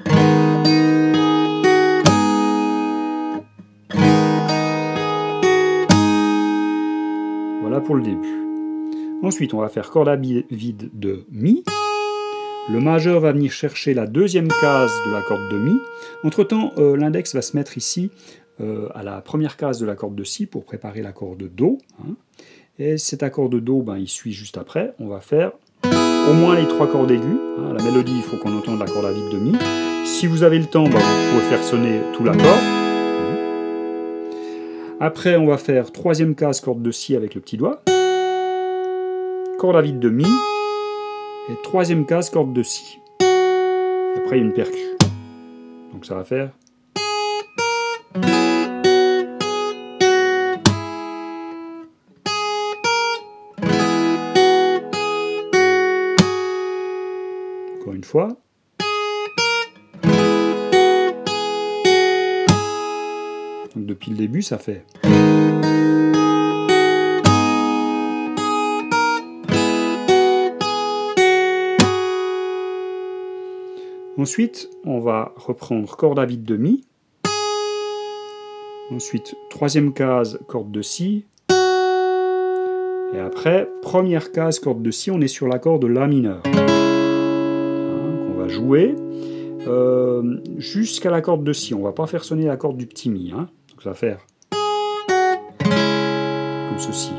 Voilà pour le début. Ensuite on va faire corde à vide de mi. Le majeur va venir chercher la deuxième case de la corde de mi. Entre temps, l'index va se mettre ici à la première case de la corde de si pour préparer l'accord de do. Et cet accord de do, il suit juste après. On va faire au moins les trois cordes aiguës. La mélodie, il faut qu'on entende la corde à vide de mi. Si vous avez le temps, vous pouvez faire sonner tout l'accord. Après, on va faire troisième case corde de si avec le petit doigt. Corde à vide de mi. Et troisième case corde de si. Après, il y a une percu. Donc ça va faire... Encore une fois. Donc depuis le début, ça fait... Ensuite, on va reprendre corde à vide de mi. Ensuite, troisième case, corde de si. Et après, première case, corde de si, on est sur l'accord de la mineur. On va jouer jusqu'à la corde de si. On ne va pas faire sonner la corde du petit mi. Donc ça va faire comme ceci.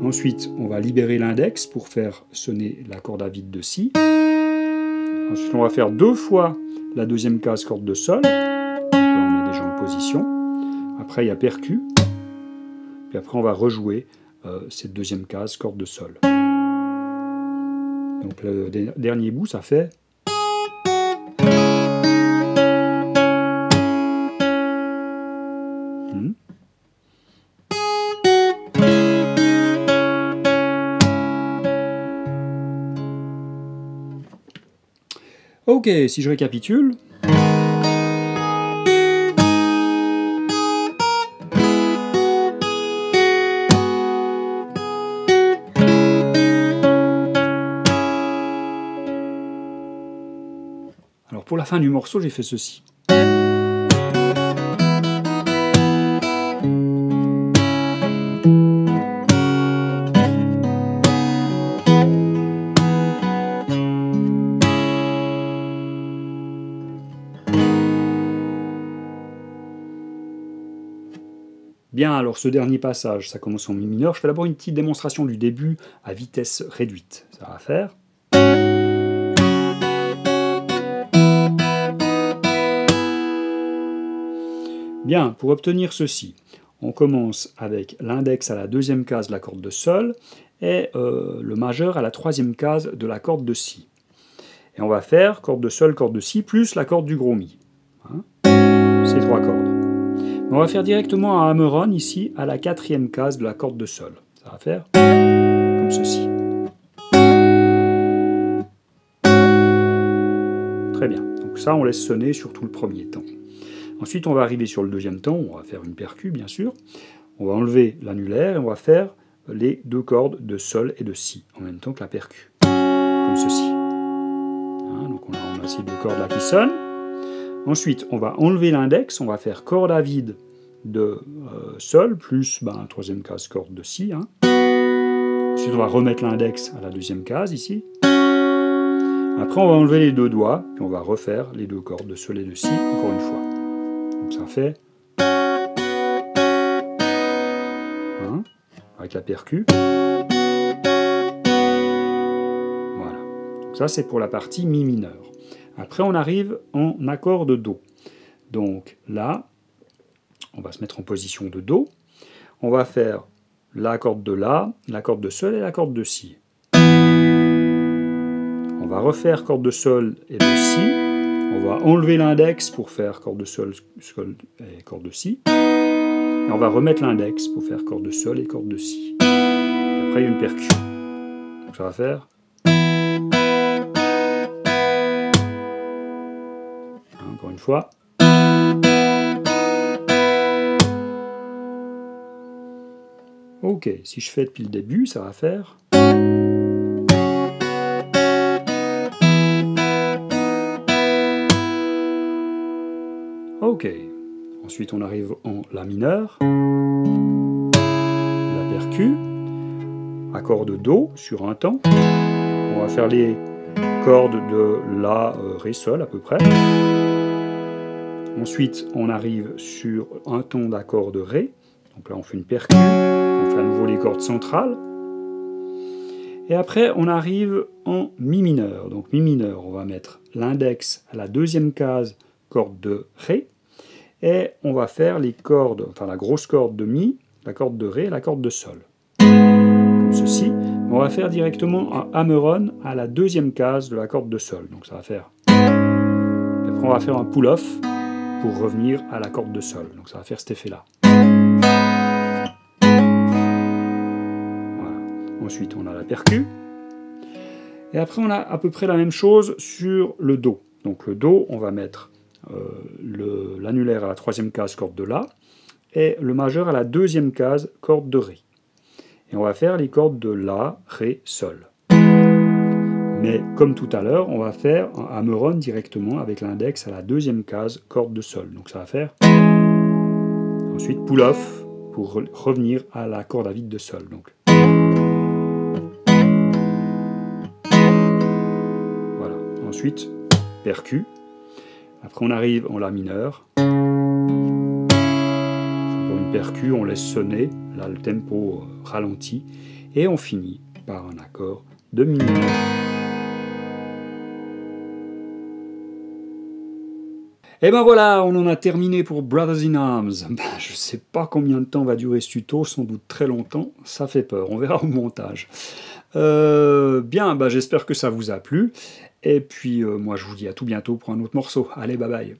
Ensuite, on va libérer l'index pour faire sonner la corde à vide de si. Ensuite, on va faire deux fois la deuxième case corde de sol. Donc là, on est déjà en position. Après, il y a percu. Puis après, on va rejouer cette deuxième case corde de sol. Donc le dernier bout, ça fait... Ok, si je récapitule. Alors pour la fin du morceau, j'ai fait ceci. Bien, alors ce dernier passage, ça commence en mi mineur. Je fais d'abord une petite démonstration du début à vitesse réduite. Ça va faire. Bien, pour obtenir ceci, on commence avec l'index à la deuxième case de la corde de Sol et le majeur à la troisième case de la corde de Si. Et on va faire corde de Sol, corde de Si, plus la corde du gros Mi. Hein, ces trois cordes. On va faire directement un hammer-on ici à la quatrième case de la corde de Sol. Ça va faire comme ceci. Très bien. Donc ça, on laisse sonner sur tout le premier temps. Ensuite, on va arriver sur le deuxième temps. On va faire une percu, bien sûr. On va enlever l'annulaire et on va faire les deux cordes de Sol et de Si en même temps que la percu. Comme ceci. Hein, donc on a ces deux cordes là qui sonnent. Ensuite, on va enlever l'index, on va faire corde à vide de Sol, plus troisième case corde de Si. Hein. Ensuite, on va remettre l'index à la deuxième case, ici. Après, on va enlever les deux doigts, puis on va refaire les deux cordes de Sol et de Si, encore une fois. Donc ça fait... Hein, avec la percu. Voilà. Donc ça, c'est pour la partie Mi mineur. Après, on arrive en accord de Do. Donc là, on va se mettre en position de Do. On va faire la corde de La, la corde de Sol et la corde de Si. On va refaire corde de Sol et de Si. On va enlever l'index pour faire corde de Sol, Sol et corde de Si. Et on va remettre l'index pour faire corde de Sol et corde de Si. Et après, il y a une percu. Donc ça va faire... Encore une fois. Ok, si je fais depuis le début, ça va faire... Ok. Ensuite, on arrive en La mineur. La percu. Accord de Do sur un temps. On va faire les cordes de La, Ré, Sol à peu près. Ensuite, on arrive sur un ton d'accord de Ré. Donc là, on fait une percu. On fait à nouveau les cordes centrales. Et après, on arrive en Mi mineur. Donc Mi mineur, on va mettre l'index à la deuxième case, corde de Ré. Et on va faire les cordes, enfin la grosse corde de Mi, la corde de Ré et la corde de Sol. Comme ceci. On va faire directement un hammer-on à la deuxième case de la corde de Sol. Donc ça va faire... Et après, on va faire un pull-off pour revenir à la corde de Sol. Donc ça va faire cet effet-là. Voilà. Ensuite, on a la percu. Et après, on a à peu près la même chose sur le Do. Donc le Do, on va mettre l'annulaire à la troisième case, corde de La, et le majeur à la deuxième case, corde de Ré. Et on va faire les cordes de La, Ré, Sol. Mais comme tout à l'heure, on va faire un hammer-on directement avec l'index à la deuxième case, corde de Sol. Donc ça va faire... Ensuite, pull-off pour revenir à la corde à vide de Sol. Donc. Voilà. Ensuite, percu. Après, on arrive en La mineur. Pour une percu, on laisse sonner. Là, le tempo ralentit. Et on finit par un accord de Mi mineur. Et ben voilà, on en a terminé pour Brothers in Arms. Je sais pas combien de temps va durer ce tuto, sans doute très longtemps, ça fait peur, on verra au montage. Bien, j'espère que ça vous a plu, et puis moi je vous dis à tout bientôt pour un autre morceau. Allez, bye bye.